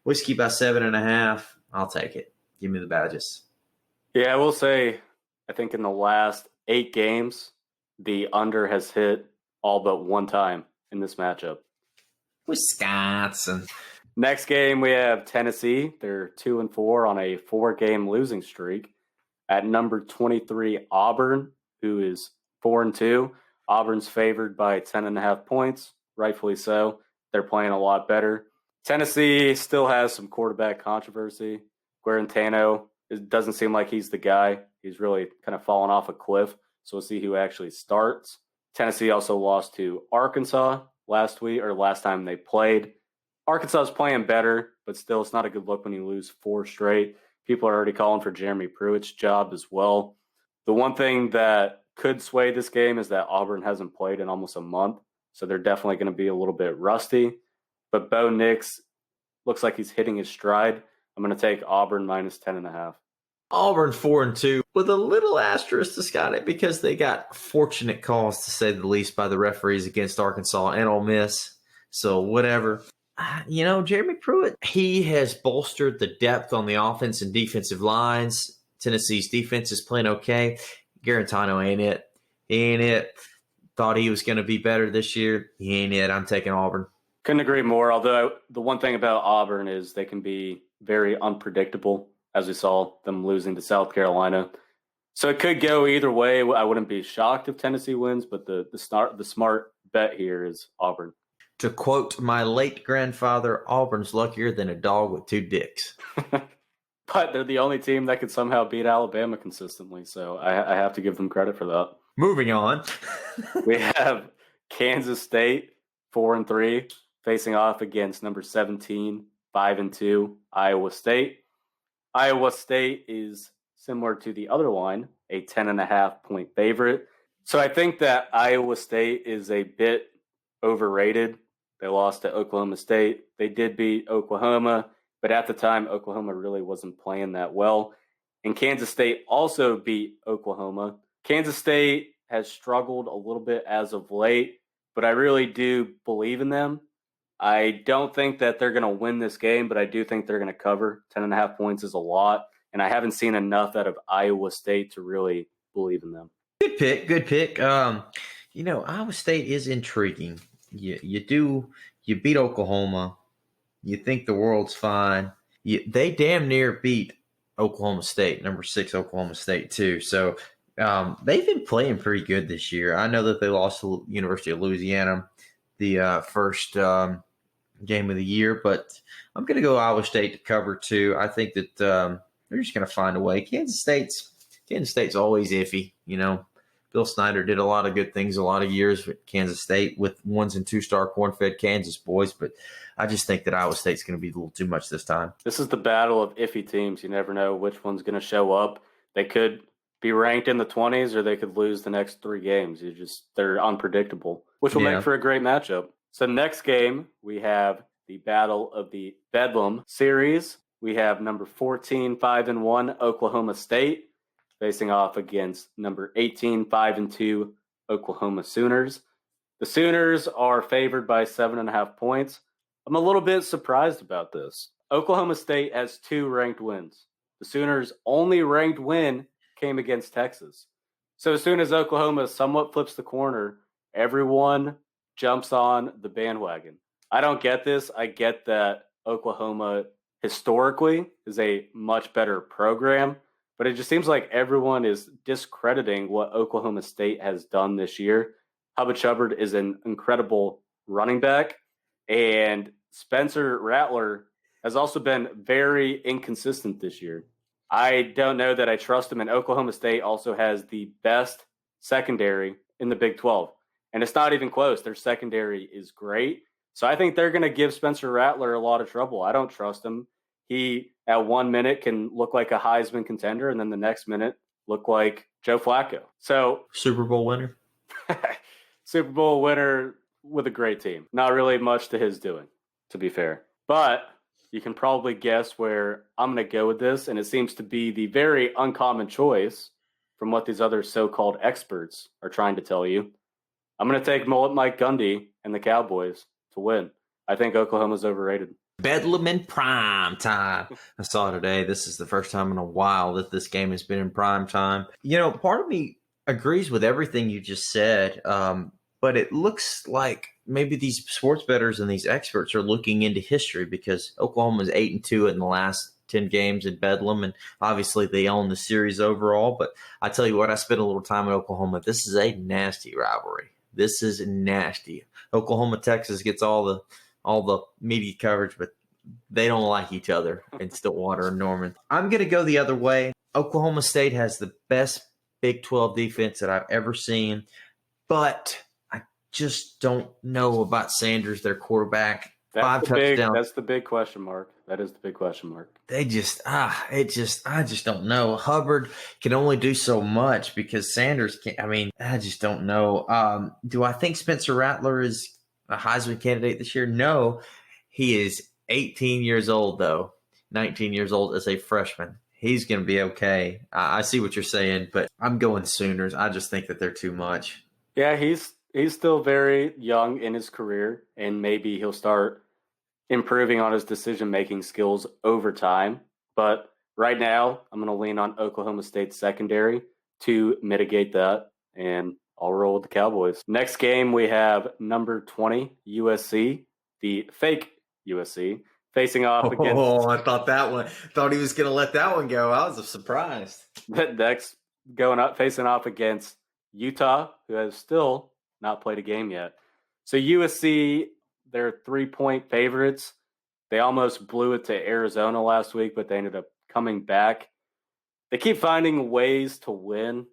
Whiskey by 7.5. I'll take it. Give me the Badgers. Yeah, I will say, I think in the last 8 games, the under has hit all but one time in this matchup. Wisconsin. Next game, we have Tennessee. They're 2-4 on a 4-game losing streak. At number 23, Auburn, who is 4-2. Auburn's favored by 10.5 points, rightfully so. They're playing a lot better. Tennessee still has some quarterback controversy. Guarantano, it doesn't seem like he's the guy. He's really kind of fallen off a cliff. So we'll see who actually starts. Tennessee also lost to Arkansas last time they played. Arkansas is playing better, but still it's not a good look when you lose 4 straight. People are already calling for Jeremy Pruitt's job as well. The one thing that could sway this game is that Auburn hasn't played in almost a month, so they're definitely going to be a little bit rusty. But Bo Nix looks like he's hitting his stride. I'm going to take Auburn minus 10.5. Auburn 4-2 with a little asterisk to Scott it because they got fortunate calls, to say the least, by the referees against Arkansas and Ole Miss. So whatever. Jeremy Pruitt, he has bolstered the depth on the offense and defensive lines. Tennessee's defense is playing okay. Guarantano ain't it. He ain't it. Thought he was going to be better this year. He ain't it. I'm taking Auburn. Couldn't agree more, although the one thing about Auburn is they can be very unpredictable, as we saw them losing to South Carolina. So it could go either way. I wouldn't be shocked if Tennessee wins, but the smart bet here is Auburn. To quote my late grandfather, Auburn's luckier than a dog with 2 dicks. But they're the only team that could somehow beat Alabama consistently, so I have to give them credit for that. Moving on. We have Kansas State, 4-3, facing off against number 17, 5-2, Iowa State. Iowa State is similar to the other line, a 10.5 point favorite. So I think that Iowa State is a bit overrated. They lost to Oklahoma State. They did beat Oklahoma, but at the time, Oklahoma really wasn't playing that well. And Kansas State also beat Oklahoma. Kansas State has struggled a little bit as of late, but I really do believe in them. I don't think that they're going to win this game, but I do think they're going to cover. 10.5 points is a lot, and I haven't seen enough out of Iowa State to really believe in them. Good pick. Iowa State is intriguing. You beat Oklahoma. You think the world's fine. They damn near beat Oklahoma State, number 6 Oklahoma State too. So they've been playing pretty good this year. I know that they lost to the University of Louisiana the first game of the year, but I'm going to go Iowa State to cover 2. I think that they're just going to find a way. Kansas State's always iffy, Bill Snyder did a lot of good things a lot of years with Kansas State with 1- and 2-star corn-fed Kansas boys, but I just think that Iowa State's going to be a little too much this time. This is the battle of iffy teams. You never know which one's going to show up. They could be ranked in the 20s or they could lose the next 3 games. They're unpredictable, which will make for a great matchup. So next game, we have the Battle of the Bedlam series. We have number 14, 5-1, Oklahoma State, facing off against number 18, 5-2, Oklahoma Sooners. The Sooners are favored by 7.5 points. I'm a little bit surprised about this. Oklahoma State has 2 ranked wins. The Sooners' only ranked win came against Texas. So as soon as Oklahoma somewhat flips the corner, everyone jumps on the bandwagon. I don't get this. I get that Oklahoma historically is a much better program, but it just seems like everyone is discrediting what Oklahoma State has done this year. Hubbard Hubbard is an incredible running back, and Spencer Rattler has also been very inconsistent this year. I don't know that I trust him, and Oklahoma State also has the best secondary in the Big 12. And it's not even close. Their secondary is great. So I think they're going to give Spencer Rattler a lot of trouble. I don't trust him. He, at 1 minute, can look like a Heisman contender, and then the next minute look like Joe Flacco. So Super Bowl winner. Super Bowl winner with a great team. Not really much to his doing, to be fair. But you can probably guess where I'm going to go with this, and it seems to be the very uncommon choice from what these other so-called experts are trying to tell you. I'm going to take Mullet Mike Gundy and the Cowboys to win. I think Oklahoma's overrated. Bedlam in prime time. I saw today. This is the first time in a while that this game has been in prime time. Part of me agrees with everything you just said, but it looks like maybe these sports bettors and these experts are looking into history because Oklahoma is 8-2 in the last 10 games in Bedlam, and obviously they own the series overall. But I tell you what, I spent a little time in Oklahoma. This is a nasty rivalry. This is nasty. Oklahoma, Texas gets all the media coverage, but they don't like each other in Stillwater and Norman. I'm going to go the other way. Oklahoma State has the best Big 12 defense that I've ever seen, but I just don't know about Sanders, their quarterback. That's the big question mark. That is the big question mark. I just don't know. Hubbard can only do so much because Sanders can't. I mean, I just don't know. Do I think Spencer Rattler is a Heisman candidate this year? No. He is 18 years old, though. 19 years old as a freshman. He's going to be okay. I see what you're saying, but I'm going Sooners. I just think that they're too much. Yeah, he's still very young in his career, and maybe he'll start improving on his decision-making skills over time. But right now, I'm going to lean on Oklahoma State secondary to mitigate that, and I'll roll with the Cowboys. Next game, we have number 20, USC, the fake USC, facing off against... Oh, I thought he was going to let that one go. I was surprised. Next, facing off against Utah, who has still not played a game yet. So USC, they're 3-point favorites. They almost blew it to Arizona last week, but they ended up coming back. They keep finding ways to win,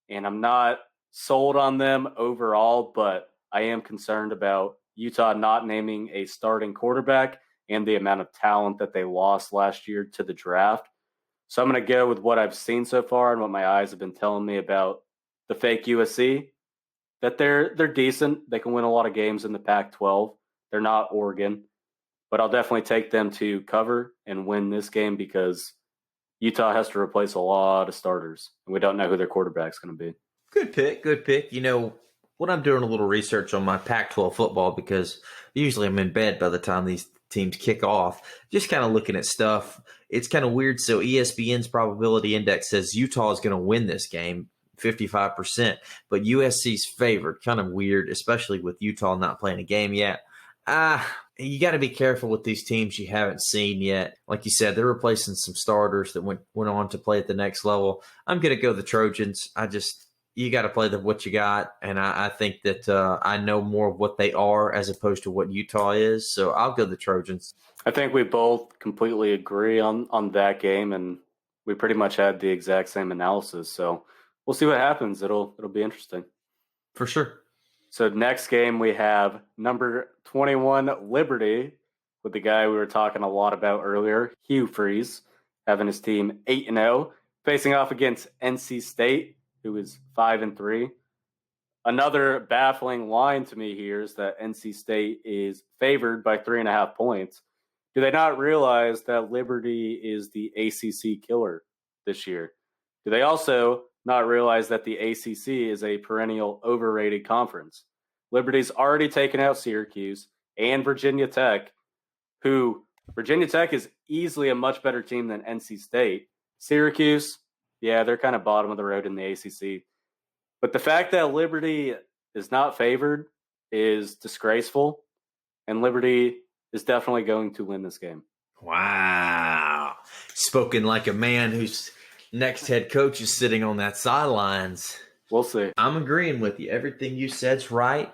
and I'm not sold on them overall, but I am concerned about Utah not naming a starting quarterback and the amount of talent that they lost last year to the draft. So I'm going to go with what I've seen so far and what my eyes have been telling me about the fake USC, that they're decent. They can win a lot of games in the Pac-12. They're not Oregon, but I'll definitely take them to cover and win this game because Utah has to replace a lot of starters, and we don't know who their quarterback's going to be. Good pick. When I'm doing a little research on my Pac-12 football, because usually I'm in bed by the time these teams kick off, just kind of looking at stuff. It's kind of weird. So ESPN's probability index says Utah is going to win this game, 55%, but USC's favored. Kind of weird, especially with Utah not playing a game yet. You got to be careful with these teams you haven't seen yet. Like you said, they're replacing some starters that went on to play at the next level. I'm going to go the Trojans. You got to play what you got, and I think that I know more of what they are as opposed to what Utah is, so I'll go the Trojans. I think we both completely agree on that game, and we pretty much had the exact same analysis, so we'll see what happens. It'll be interesting. For sure. So next game we have number 21 Liberty with the guy we were talking a lot about earlier, Hugh Freeze, having his team 8-0, facing off against NC State, who is 5-3. Another baffling line to me here is that NC State is favored by 3.5 points. Do they not realize that Liberty is the ACC killer this year? Do they also not realize that the ACC is a perennial overrated conference? Liberty's already taken out Syracuse and Virginia Tech, who Virginia Tech is easily a much better team than NC State. Syracuse, yeah, they're kind of bottom of the road in the ACC. But the fact that Liberty is not favored is disgraceful, and Liberty is definitely going to win this game. Wow. Spoken like a man whose next head coach is sitting on that sidelines. We'll see. I'm agreeing with you. Everything you said's right.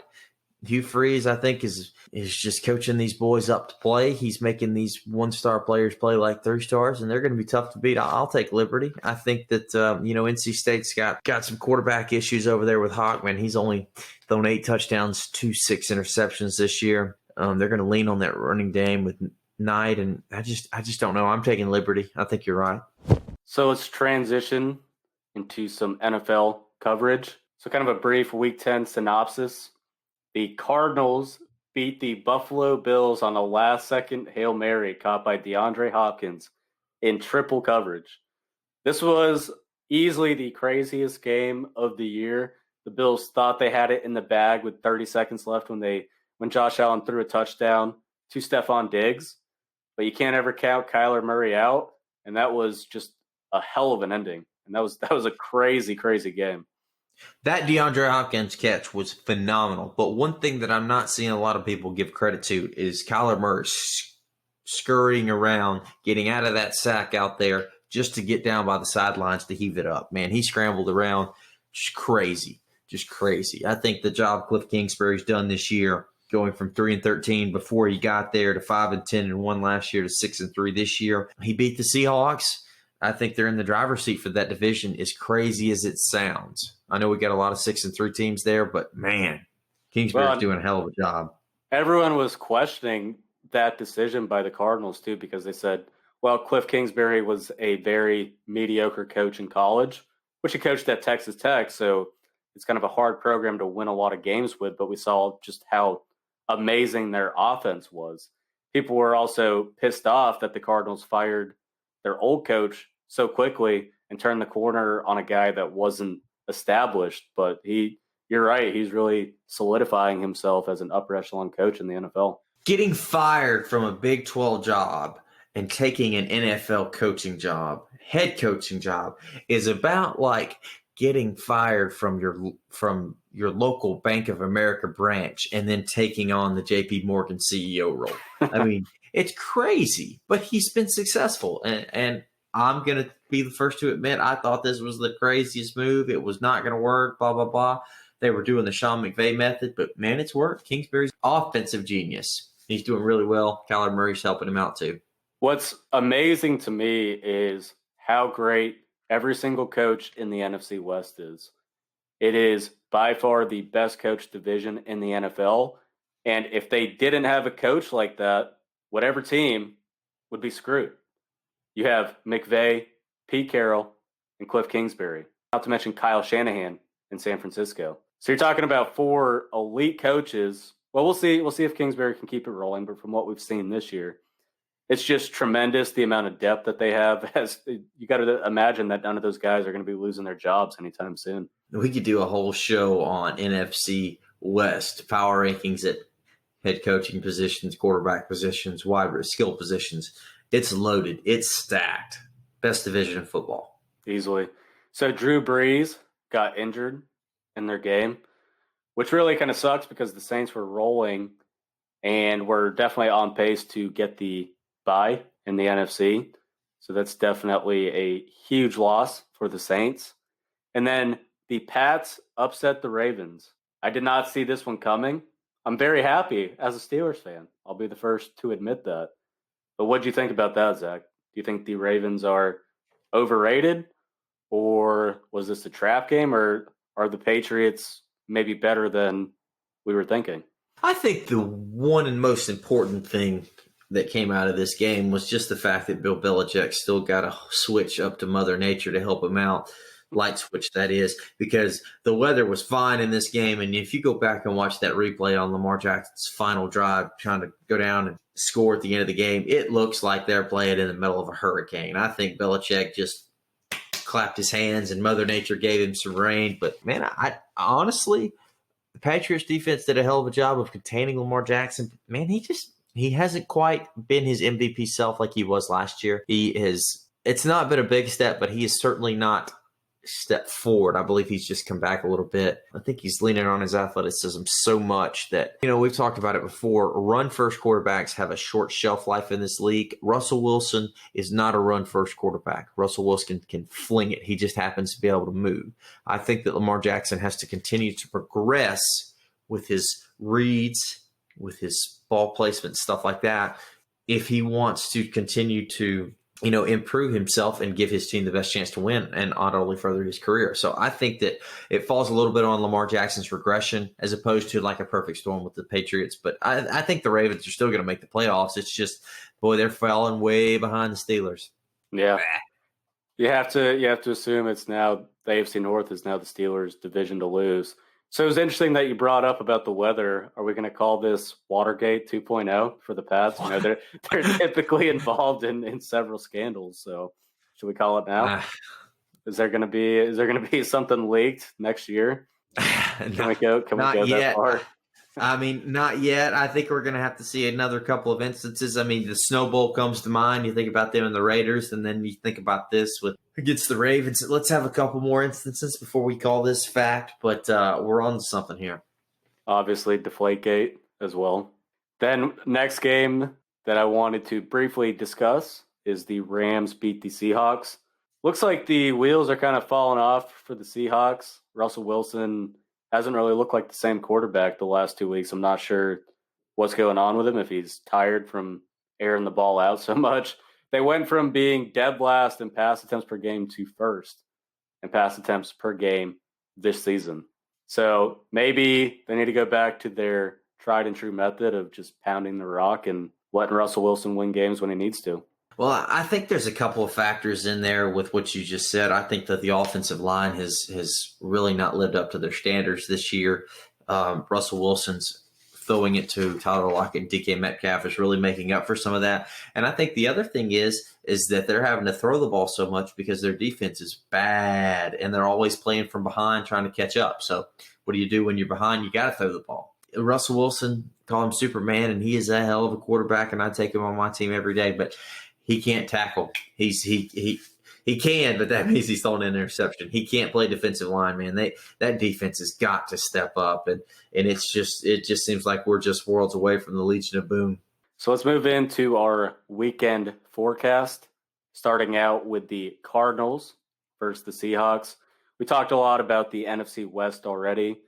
Hugh Freeze, I think, is just coaching these boys up to play. He's making these one-star players play like 3 stars, and they're going to be tough to beat. I'll take Liberty. I think that, NC State's got some quarterback issues over there with Hockman. He's only thrown 8 touchdowns, 6 interceptions this year. They're going to lean on that running game with Knight, and I just don't know. I'm taking liberty. I think you're right. So let's transition into some NFL coverage. So kind of a brief Week 10 synopsis. The Cardinals beat the Buffalo Bills on a last-second Hail Mary caught by DeAndre Hopkins in triple coverage. This was easily the craziest game of the year. The Bills thought they had it in the bag with 30 seconds left when Josh Allen threw a touchdown to Stephon Diggs. But you can't ever count Kyler Murray out, and that was just a hell of an ending. And that was a crazy, crazy game. That DeAndre Hopkins catch was phenomenal. But one thing that I'm not seeing a lot of people give credit to is Kyler Murray scurrying around, getting out of that sack out there just to get down by the sidelines to heave it up. Man, he scrambled around. Just crazy. Just crazy. I think the job Cliff Kingsbury's done this year, going from 3-13 before he got there to 5-10-1 last year to 6-3 this year. He beat the Seahawks. I think they're in the driver's seat for that division, as crazy as it sounds. I know we got a lot of 6-3 teams there, but man, Kingsbury's doing a hell of a job. Everyone was questioning that decision by the Cardinals too, because they said, well, Cliff Kingsbury was a very mediocre coach in college, which he coached at Texas Tech. So it's kind of a hard program to win a lot of games with, but we saw just how amazing their offense was. People were also pissed off that the Cardinals fired their old coach so quickly and turned the corner on a guy that wasn't established. But you're right, he's really solidifying himself as an upper echelon coach in the NFL. Getting fired from a Big 12 job and taking an NFL coaching job, head coaching job, is about like getting fired from your local Bank of America branch and then taking on the JP Morgan CEO role. I mean, it's crazy, but he's been successful. And I'm going to be the first to admit, I thought this was the craziest move. It was not going to work, blah, blah, blah. They were doing the Sean McVay method, but man, it's worked. Kingsbury's offensive genius. He's doing really well. Kyler Murray's helping him out too. What's amazing to me is how great every single coach in the NFC West is. It is by far the best coach division in the NFL. And if they didn't have a coach like that, whatever team would be screwed. You have McVay, Pete Carroll, and Cliff Kingsbury, not to mention Kyle Shanahan in San Francisco. So you're talking about 4 elite coaches. Well, we'll see. We'll see if Kingsbury can keep it rolling. But from what we've seen this year, it's just tremendous the amount of depth that they have. You got to imagine that none of those guys are going to be losing their jobs anytime soon. We could do a whole show on NFC West power rankings at head coaching positions, quarterback positions, wide skill positions. It's loaded. It's stacked. Best division in football. Easily. So Drew Brees got injured in their game, which really kind of sucks because the Saints were rolling and were definitely on pace to get the bye in the NFC. So that's definitely a huge loss for the Saints. And then the Pats upset the Ravens. I did not see this one coming. I'm very happy as a Steelers fan. I'll be the first to admit that. But what do you think about that, Zach? Do you think the Ravens are overrated, or was this a trap game, or are the Patriots maybe better than we were thinking? I think the one and most important thing that came out of this game was just the fact that Bill Belichick still got to switch up to Mother Nature to help him out. Light switch, that is, because the weather was fine in this game. And if you go back and watch that replay on Lamar Jackson's final drive, trying to go down and score at the end of the game, it looks like they're playing in the middle of a hurricane. I think Belichick just clapped his hands and Mother Nature gave him some rain. But, man, I honestly, the Patriots defense did a hell of a job of containing Lamar Jackson. Man, he hasn't quite been his MVP self like he was last year. It's not been a big step, but he is certainly not step forward. I believe he's just come back a little bit. I think he's leaning on his athleticism so much that, we've talked about it before. Run-first quarterbacks have a short shelf life in this league. Russell Wilson is not a run-first quarterback. Russell Wilson can fling it. He just happens to be able to move. I think that Lamar Jackson has to continue to progress with his reads, with his ball placement, stuff like that, if he wants to continue to improve himself and give his team the best chance to win and not only further his career. So I think that it falls a little bit on Lamar Jackson's regression as opposed to like a perfect storm with the Patriots. But I think the Ravens are still going to make the playoffs. It's just, boy, they're falling way behind the Steelers. Yeah. You have to assume it's now the AFC North is now the Steelers' division to lose. So it was interesting that you brought up about the weather. Are we going to call this Watergate 2.0 for the Pats? They're typically involved in several scandals. So should we call it now? Is there going to be something leaked next year? Can we go that far? I mean, not yet. I think we're going to have to see another couple of instances. I mean, the Snow Bowl comes to mind. You think about them and the Raiders, and then you think about this against the Ravens. Let's have a couple more instances before we call this fact, but we're on to something here. Obviously, Deflategate as well. Then next game that I wanted to briefly discuss is the Rams beat the Seahawks. Looks like the wheels are kind of falling off for the Seahawks. Russell Wilson hasn't really looked like the same quarterback the last 2 weeks. I'm not sure what's going on with him, if he's tired from airing the ball out so much. They went from being dead last in pass attempts per game to first in pass attempts per game this season. So maybe they need to go back to their tried and true method of just pounding the rock and letting Russell Wilson win games when he needs to. Well, I think there's a couple of factors in there with what you just said. I think that the offensive line has really not lived up to their standards this year. Russell Wilson's throwing it to Tyler Lockett and DK Metcalf is really making up for some of that. And I think the other thing is that they're having to throw the ball so much because their defense is bad and they're always playing from behind trying to catch up. So what do you do when you're behind? You got to throw the ball. Russell Wilson, call him Superman, and he is a hell of a quarterback, and I take him on my team every day. But he can't tackle. He can, but that means he's throwing an interception. He can't play defensive line, man. That defense has got to step up, and it just seems like we're just worlds away from the Legion of Boom. So let's move into our weekend forecast, starting out with the Cardinals versus the Seahawks. We talked a lot about the NFC West already,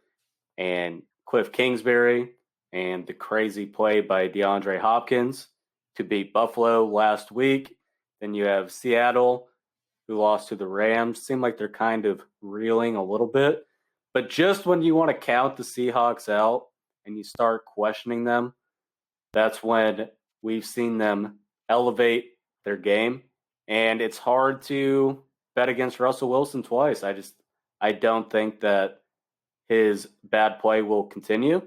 and Cliff Kingsbury and the crazy play by DeAndre Hopkins to beat Buffalo last week. Then you have Seattle, who lost to the Rams. Seem like they're kind of reeling a little bit. But just when you want to count the Seahawks out and you start questioning them, that's when we've seen them elevate their game. And it's hard to bet against Russell Wilson twice. I don't think that his bad play will continue.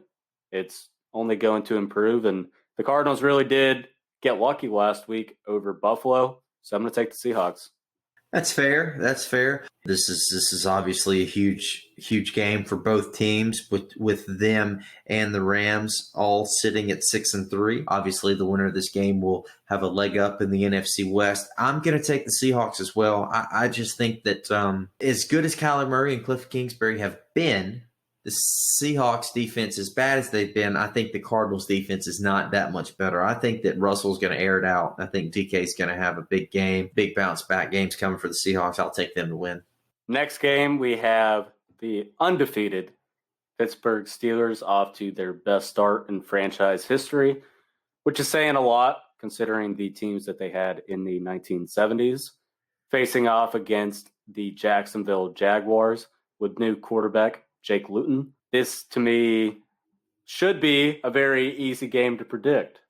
It's only going to improve. And the Cardinals really did get lucky last week over Buffalo, so I'm going to take the Seahawks. That's fair. This is obviously a huge game for both teams with them and the Rams all sitting at 6-3. Obviously, the winner of this game will have a leg up in the NFC West. I'm going to take the Seahawks as well. I just think that as good as Kyler Murray and Cliff Kingsbury have been, the Seahawks defense, as bad as they've been, I think the Cardinals defense is not that much better. I think that Russell's going to air it out. I think DK's going to have a big game, big bounce back games coming for the Seahawks. I'll take them to win. Next game, we have the undefeated Pittsburgh Steelers off to their best start in franchise history, which is saying a lot considering the teams that they had in the 1970s, facing off against the Jacksonville Jaguars with new quarterback Jake Luton. This, to me, should be a very easy game to predict.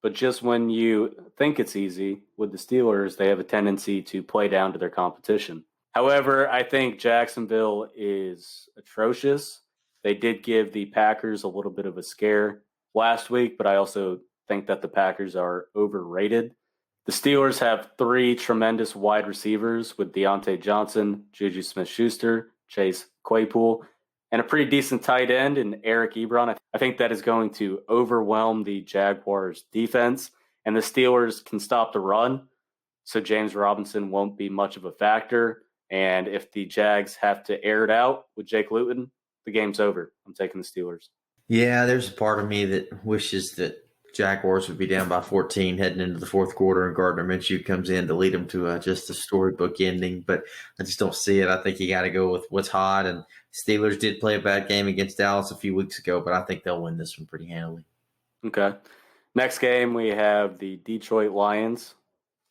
But just when you think it's easy, with the Steelers, they have a tendency to play down to their competition. However, I think Jacksonville is atrocious. They did give the Packers a little bit of a scare last week, but I also think that the Packers are overrated. The Steelers have three tremendous wide receivers with Dustin Johnson, Juju Smith-Schuster, Chase Claypool, and a pretty decent tight end in Eric Ebron. I think that is going to overwhelm the Jaguars' defense, and the Steelers can stop the run, so James Robinson won't be much of a factor. And if the Jags have to air it out with Jake Luton, the game's over. I'm taking the Steelers. Yeah, there's a part of me that wishes that Jaguars would be down by 14 heading into the fourth quarter and Gardner Minshew comes in to lead them to just a storybook ending, but I just don't see it. I think you got to go with what's hot, and Steelers did play a bad game against Dallas a few weeks ago, but I think they'll win this one pretty handily. Okay. Next game, we have the Detroit Lions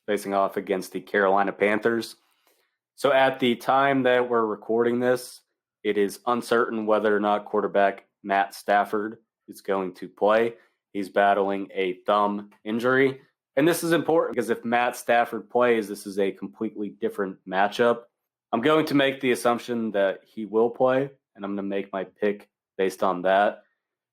facing off against the Carolina Panthers. So at the time that we're recording this, it is uncertain whether or not quarterback Matt Stafford is going to play. He's battling a thumb injury. And this is important because if Matt Stafford plays, this is a completely different matchup. I'm going to make the assumption that he will play, and I'm going to make my pick based on that.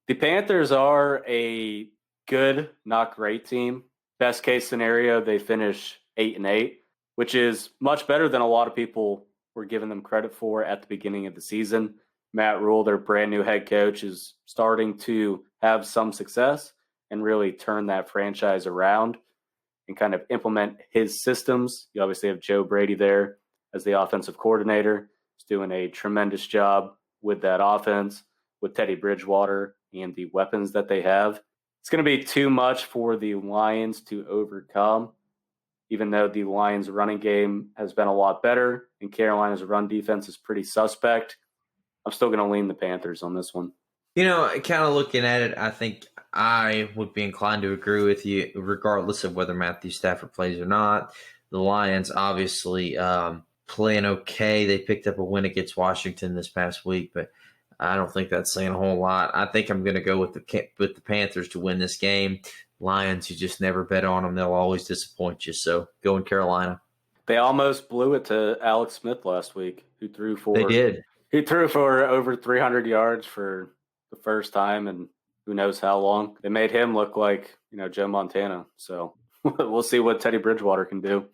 The Panthers are a good, not great team. Best case scenario, they finish 8-8, which is much better than a lot of people were giving them credit for at the beginning of the season. Matt Rule, their brand new head coach, is starting to have some success and really turn that franchise around and kind of implement his systems. You obviously have Joe Brady there as the offensive coordinator. He's doing a tremendous job with that offense, with Teddy Bridgewater and the weapons that they have. It's going to be too much for the Lions to overcome, even though the Lions' running game has been a lot better and Carolina's run defense is pretty suspect. I'm still going to lean the Panthers on this one. You know, kind of looking at it, I think I would be inclined to agree with you, regardless of whether Matthew Stafford plays or not. The Lions obviously playing okay. They picked up a win against Washington this past week, but I don't think that's saying a whole lot. I think I'm going to go with the Panthers to win this game. Lions, you just never bet on them. They'll always disappoint you. So go in Carolina. They almost blew it to Alex Smith last week, who threw for They did. He threw for over 300 yards for the first time and who knows how long. They made him look like, Joe Montana. So we'll see what Teddy Bridgewater can do.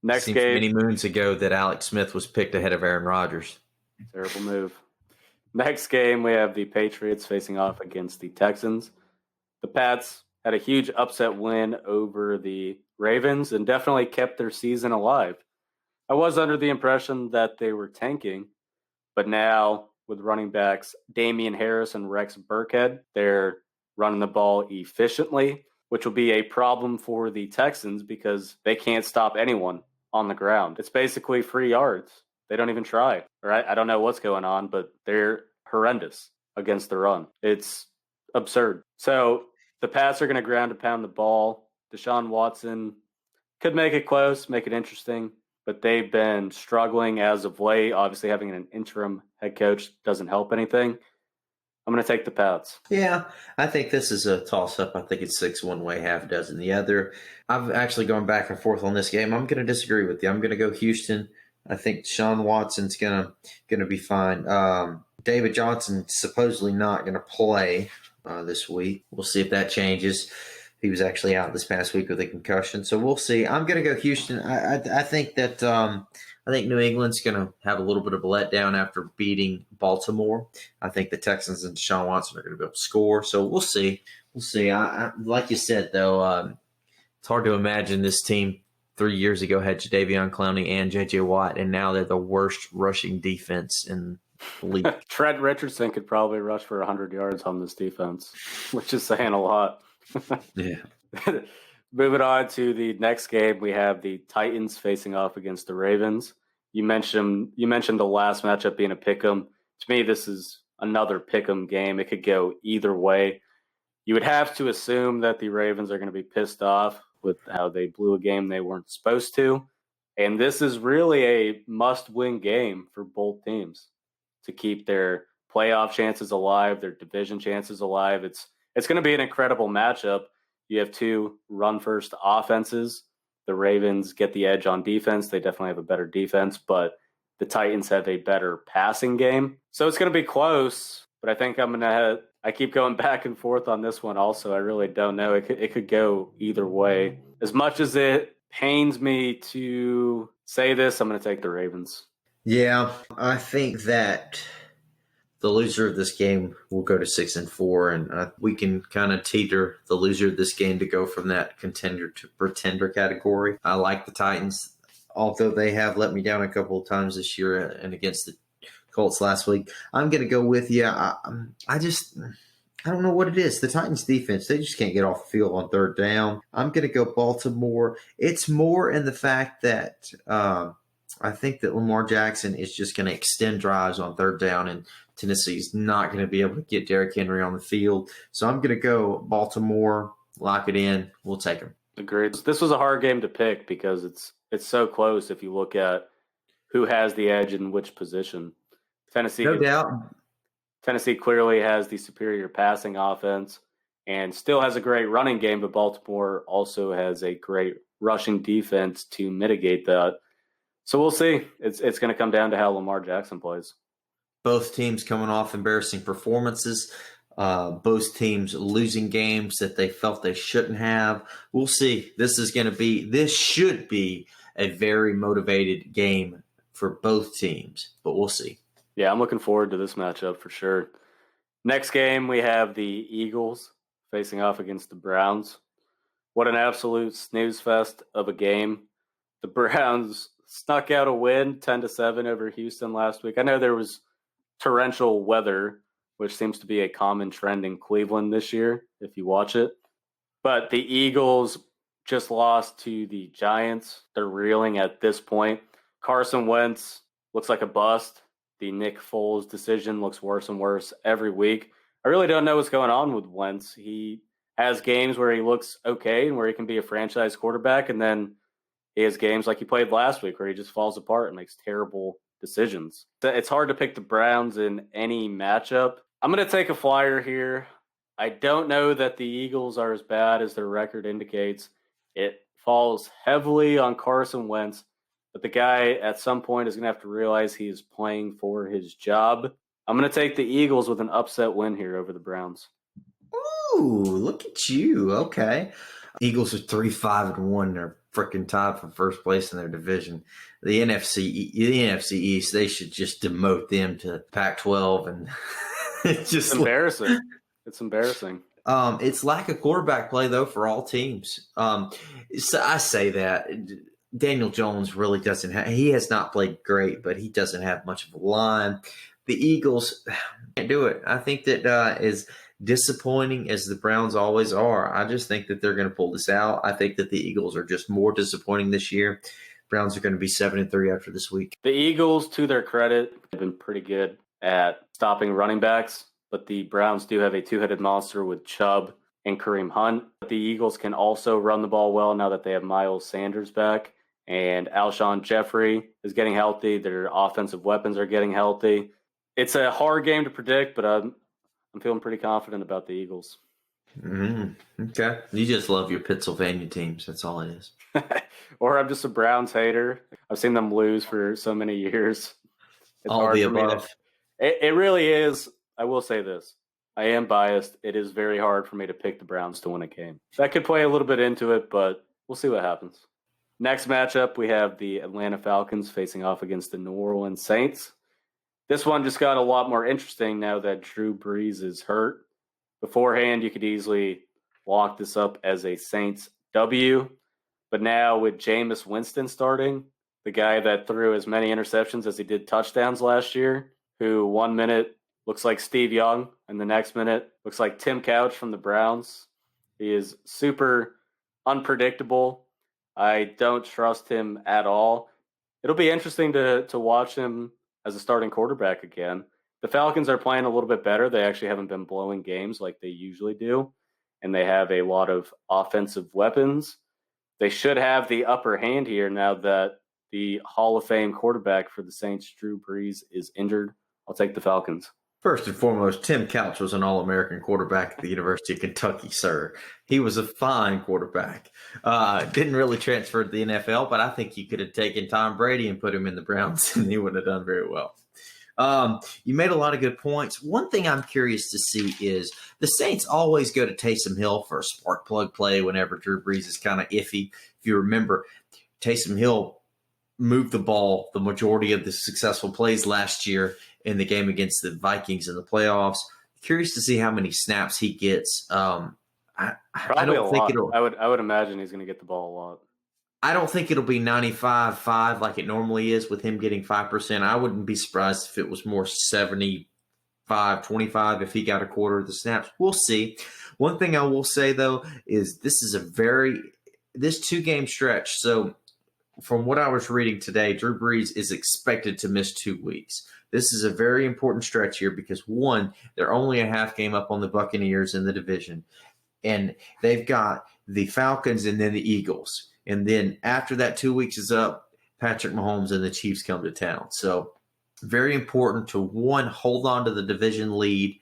Next Seems game. many moons ago that Alex Smith was picked ahead of Aaron Rodgers. Terrible move. Next game, we have the Patriots facing off against the Texans. The Pats had a huge upset win over the Ravens and definitely kept their season alive. I was under the impression that they were tanking, but now with running backs Damian Harris and Rex Burkhead, they're running the ball efficiently, which will be a problem for the Texans because they can't stop anyone on the ground. It's basically free yards. They don't even try. Right? I don't know what's going on, but they're horrendous against the run. It's absurd. So the Pats are going to ground and pound the ball. Deshaun Watson could make it close, make it interesting, but they've been struggling as of late. Obviously, having an interim head coach doesn't help anything. I'm going to take the Pats. Yeah, I think this is a toss-up. I think it's 6 one way, half a dozen the other. I've actually gone back and forth on this game. I'm going to disagree with you. I'm going to go Houston. I think Deshaun Watson's going to be fine. David Johnson supposedly not going to play this week. We'll see if that changes. He was actually out this past week with a concussion, so we'll see. I'm going to go Houston. I think that I think New England's going to have a little bit of a letdown after beating Baltimore. I think the Texans and Deshaun Watson are going to be able to score, so we'll see. We'll see. I like you said, though, it's hard to imagine this team 3 years ago had Jadeveon Clowney and J.J. Watt, and now they're the worst rushing defense in the league. Trent Richardson could probably rush for 100 yards on this defense, which is saying a lot. Yeah. Moving on to the next game, we have the Titans facing off against the Ravens. You mentioned the last matchup being a pick'em. To me, this is another pick'em game. It could go either way. You would have to assume that the Ravens are going to be pissed off with how they blew a game they weren't supposed to. And this is really a must-win game for both teams to keep their playoff chances alive, their division chances alive. It's going to be an incredible matchup. You have two run-first offenses. The Ravens get the edge on defense. They definitely have a better defense, but the Titans have a better passing game. So it's going to be close, but I think I keep going back and forth on this one also. I really don't know. It could go either way. As much as it pains me to say this, I'm going to take the Ravens. Yeah, I think that the loser of this game will go to 6-4, and we can kind of teeter the loser of this game to go from that contender to pretender category. I like the Titans, although they have let me down a couple of times this year and against the Colts last week. I'm going to go with you. I don't know what it is. The Titans defense, they just can't get off the field on third down. I'm going to go Baltimore. It's more in the fact that I think that Lamar Jackson is just going to extend drives on third down, and Tennessee's not going to be able to get Derrick Henry on the field. So I'm going to go Baltimore, lock it in. We'll take them. Agreed. This was a hard game to pick because it's so close if you look at who has the edge in which position. Tennessee No doubt. Tennessee clearly has the superior passing offense and still has a great running game, but Baltimore also has a great rushing defense to mitigate that. So we'll see. It's going to come down to how Lamar Jackson plays. Both teams coming off embarrassing performances. Both teams losing games that they felt they shouldn't have. We'll see. This should be a very motivated game for both teams, but we'll see. Yeah, I'm looking forward to this matchup for sure. Next game, we have the Eagles facing off against the Browns. What an absolute snooze fest of a game. The Browns snuck out a win 10-7 over Houston last week. I know there was torrential weather, which seems to be a common trend in Cleveland this year, if you watch it. But the Eagles just lost to the Giants. They're reeling at this point. Carson Wentz looks like a bust. The Nick Foles decision looks worse and worse every week. I really don't know what's going on with Wentz. He has games where he looks okay and where he can be a franchise quarterback, and then he has games like he played last week where he just falls apart and makes terrible decisions. It's hard to pick the Browns in any matchup. I'm going to take a flyer here. I don't know that the Eagles are as bad as their record indicates. It falls heavily on Carson Wentz, but the guy at some point is going to have to realize he is playing for his job. I'm going to take the Eagles with an upset win here over the Browns. Ooh, look at you. Okay. Eagles are 3-5-1. They're freaking tied for first place in their division. The NFC East, they should just demote them to Pac-12, and it's just embarrassing. It's embarrassing. It's lack of quarterback play though for all teams. So I say that Daniel Jones really doesn't have. He has not played great, but he doesn't have much of a line. The Eagles can't do it. I think that as disappointing as the Browns always are, I just think that they're going to pull this out. I think that the Eagles are just more disappointing this year. Browns are going to be 7-3 after this week. The Eagles, to their credit, have been pretty good at stopping running backs, but the Browns do have a two-headed monster with Chubb and Kareem Hunt. But the Eagles can also run the ball well now that they have Miles Sanders back, and Alshon Jeffrey is getting healthy. Their offensive weapons are getting healthy. It's a hard game to predict, but I'm feeling pretty confident about the Eagles. Okay. You just love your Pennsylvania teams. That's all it is. Or I'm just a Browns hater. I've seen them lose for so many years. It's all hard the for me above. It really is. I will say this. I am biased. It is very hard for me to pick the Browns to win a game. That could play a little bit into it, but we'll see what happens. Next matchup, we have the Atlanta Falcons facing off against the New Orleans Saints. This one just got a lot more interesting now that Drew Brees is hurt. Beforehand, you could easily lock this up as a Saints W. But now with Jameis Winston starting, the guy that threw as many interceptions as he did touchdowns last year, who 1 minute looks like Steve Young and the next minute looks like Tim Couch from the Browns. He is super unpredictable. I don't trust him at all. It'll be interesting to watch him as a starting quarterback again. The Falcons are playing a little bit better. They actually haven't been blowing games like they usually do, and they have a lot of offensive weapons. They should have the upper hand here now that the Hall of Fame quarterback for the Saints, Drew Brees, is injured. I'll take the Falcons. First and foremost, Tim Couch was an All-American quarterback at the University of Kentucky, sir. He was a fine quarterback. Didn't really transfer to the NFL, but I think you could have taken Tom Brady and put him in the Browns, and he would have done very well. You made a lot of good points. One thing I'm curious to see is the Saints always go to Taysom Hill for a spark plug play whenever Drew Brees is kind of iffy. If you remember, Taysom Hill moved the ball the majority of the successful plays last year in the game against the Vikings in the playoffs. Curious to see how many snaps he gets. I don't think it'll. I would imagine he's going to get the ball a lot. I don't think it'll be 95-5 like it normally is with him getting 5%. I wouldn't be surprised if it was more 75-25 if he got a quarter of the snaps. We'll see. One thing I will say, though, is this is this 2-game stretch. So from what I was reading today, Drew Brees is expected to miss 2 weeks. This is a very important stretch here because, one, they're only a half game up on the Buccaneers in the division. And they've got the Falcons, and then the Eagles. And then after that 2 weeks is up, Patrick Mahomes and the Chiefs come to town. So very important to, one, hold on to the division lead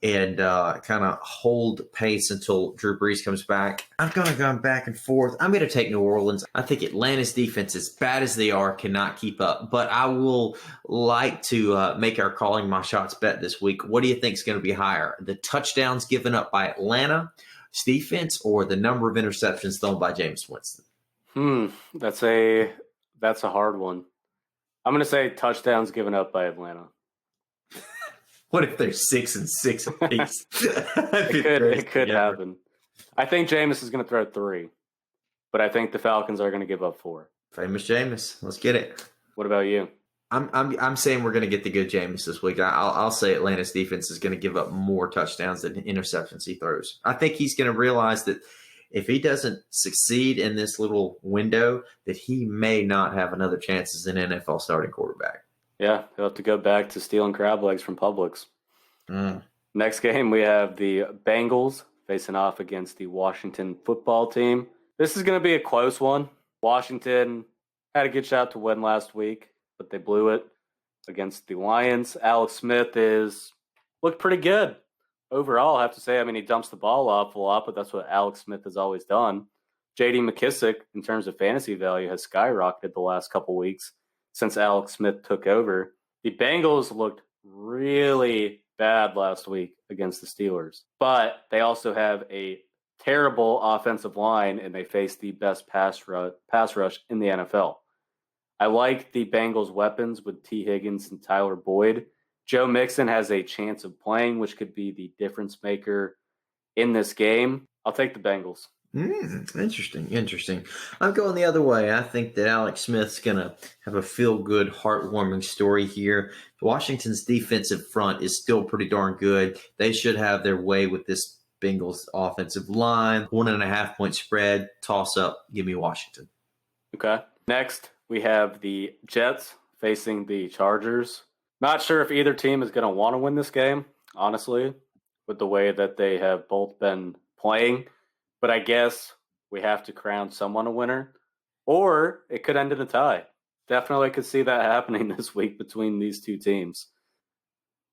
and kind of hold pace until Drew Brees comes back. I'm going to go back and forth. I'm going to take New Orleans. I think Atlanta's defense, as bad as they are, cannot keep up. But I will like to make our calling my shots bet this week. What do you think is going to be higher? The touchdowns given up by Atlanta's defense or the number of interceptions thrown by Jameis Winston? That's a hard one. I'm going to say touchdowns given up by Atlanta. What if they're 6-6 apiece? It could happen. I think Jameis is going to throw 3, but I think the Falcons are going to give up 4. Famous Jameis. Let's get it. What about you? I'm saying we're going to get the good Jameis this week. I'll say Atlanta's defense is going to give up more touchdowns than interceptions he throws. I think he's going to realize that if he doesn't succeed in this little window, that he may not have another chance as an NFL starting quarterback. Yeah, he'll have to go back to stealing crab legs from Publix. Next game, we have the Bengals facing off against the Washington football team. This is going to be a close one. Washington had a good shot to win last week, but they blew it against the Lions. Alex Smith looked pretty good. Overall, I have to say, he dumps the ball off a lot, but that's what Alex Smith has always done. J.D. McKissick, in terms of fantasy value, has skyrocketed the last couple weeks since Alex Smith took over. The Bengals looked really bad last week against the Steelers, but they also have a terrible offensive line, and they face the best pass rush in the NFL. I like the Bengals' weapons with T. Higgins and Tyler Boyd. Joe Mixon has a chance of playing, which could be the difference maker in this game. I'll take the Bengals. Interesting. I'm going the other way. I think that Alex Smith's going to have a feel-good, heartwarming story here. Washington's defensive front is still pretty darn good. They should have their way with this Bengals offensive line. 1.5-point spread, toss up. Give me Washington. Okay. Next, we have the Jets facing the Chargers. Not sure if either team is going to want to win this game, honestly, with the way that they have both been playing. But I guess we have to crown someone a winner, or it could end in a tie. Definitely could see that happening this week between these two teams.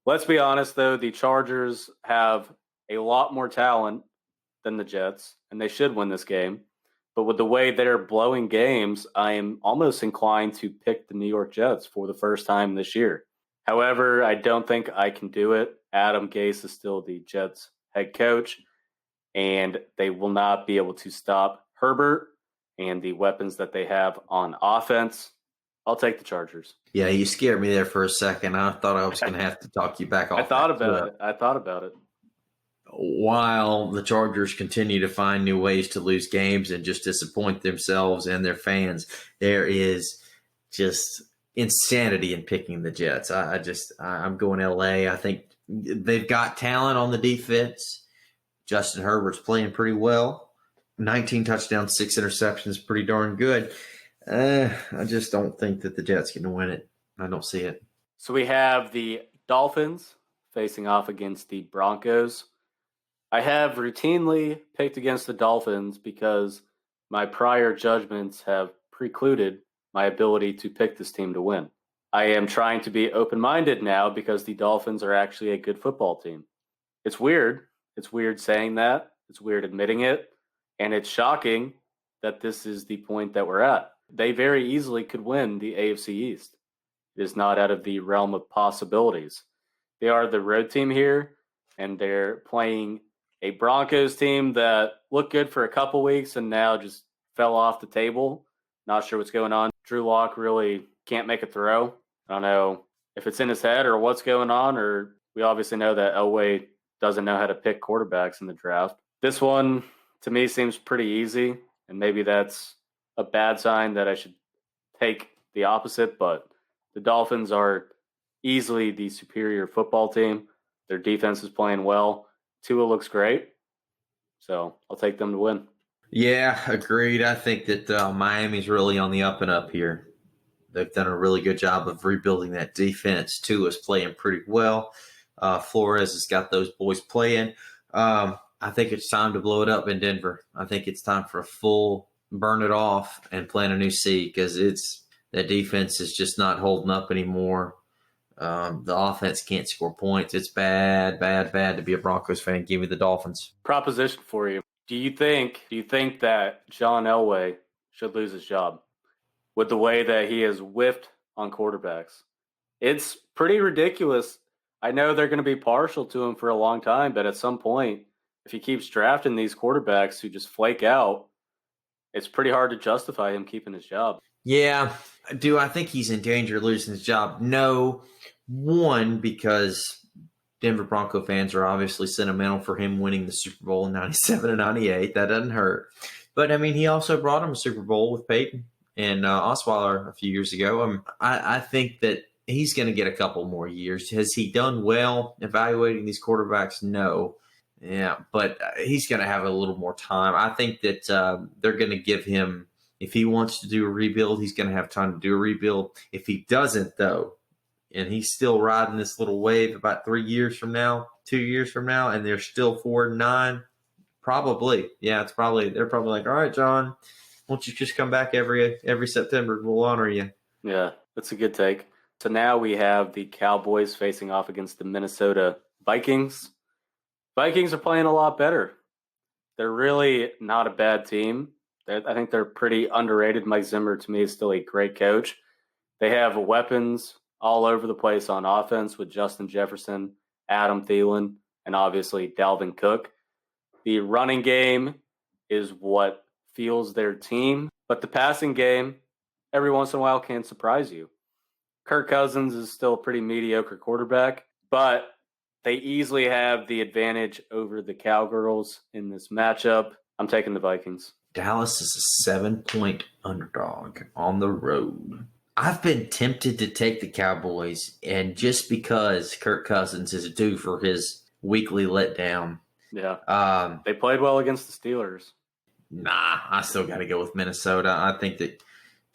Let's be honest, though, the Chargers have a lot more talent than the Jets, and they should win this game. But with the way they're blowing games, I am almost inclined to pick the New York Jets for the first time this year. However, I don't think I can do it. Adam Gase is still the Jets head coach, and they will not be able to stop Herbert and the weapons that they have on offense. I'll take the Chargers. Yeah, you scared me there for a second. I thought I was going to have to talk you back off. I thought about it. While the Chargers continue to find new ways to lose games and just disappoint themselves and their fans, there is just insanity in picking the Jets. I'm going LA. I think they've got talent on the defense. Justin Herbert's playing pretty well. 19 touchdowns, 6 interceptions, pretty darn good. I just don't think that the Jets can win it. I don't see it. So we have the Dolphins facing off against the Broncos. I have routinely picked against the Dolphins because my prior judgments have precluded my ability to pick this team to win. I am trying to be open-minded now because the Dolphins are actually a good football team. It's weird. It's weird saying that. It's weird admitting it. And it's shocking that this is the point that we're at. They very easily could win the AFC East. It is not out of the realm of possibilities. They are the road team here, and they're playing a Broncos team that looked good for a couple weeks and now just fell off the table. Not sure what's going on. Drew Lock really can't make a throw. I don't know if it's in his head or what's going on, or we obviously know that Elway doesn't know how to pick quarterbacks in the draft. This one, to me, seems pretty easy, and maybe that's a bad sign that I should take the opposite, but the Dolphins are easily the superior football team. Their defense is playing well. Tua looks great, so I'll take them to win. Yeah, agreed. I think that Miami's really on the up and up here. They've done a really good job of rebuilding that defense. Tua's playing pretty well. Flores has got those boys playing. I I think it's time to blow it up in Denver. I think it's time for a full burn it off and plant a new seed because that defense is just not holding up anymore. The offense can't score points. It's bad to be a Broncos fan. Give me the Dolphins. Proposition for you. Do you think that John Elway should lose his job with the way that he has whiffed on quarterbacks? It's pretty ridiculous. I know they're going to be partial to him for a long time, but at some point, if he keeps drafting these quarterbacks who just flake out, it's pretty hard to justify him keeping his job. Yeah. Do I think he's in danger of losing his job? No. One, because Denver Bronco fans are obviously sentimental for him winning the Super Bowl in 97 and 98. That doesn't hurt. But, I mean, he also brought him a Super Bowl with Peyton and Osweiler a few years ago. I think that he's going to get a couple more years. Has he done well evaluating these quarterbacks? No. Yeah, but he's going to have a little more time. I think that they're going to give him, if he wants to do a rebuild, he's going to have time to do a rebuild. If he doesn't, though, and he's still riding this little wave about 3 years from now, 2 years from now, and they're still 4-9, probably. Yeah, they're probably like, all right, John, why don't you just come back every September? We'll honor you. Yeah, that's a good take. So now we have the Cowboys facing off against the Minnesota Vikings. Vikings are playing a lot better. They're really not a bad team. I think they're pretty underrated. Mike Zimmer, to me, is still a great coach. They have weapons all over the place on offense with Justin Jefferson, Adam Thielen, and obviously Dalvin Cook. The running game is what fuels their team, but the passing game every once in a while can surprise you. Kirk Cousins is still a pretty mediocre quarterback, but they easily have the advantage over the Cowgirls in this matchup. I'm taking the Vikings. Dallas is a 7-point underdog on the road. I've been tempted to take the Cowboys, and just because Kirk Cousins is due for his weekly letdown. Yeah. They played well against the Steelers. Nah, I still got to go with Minnesota. I think that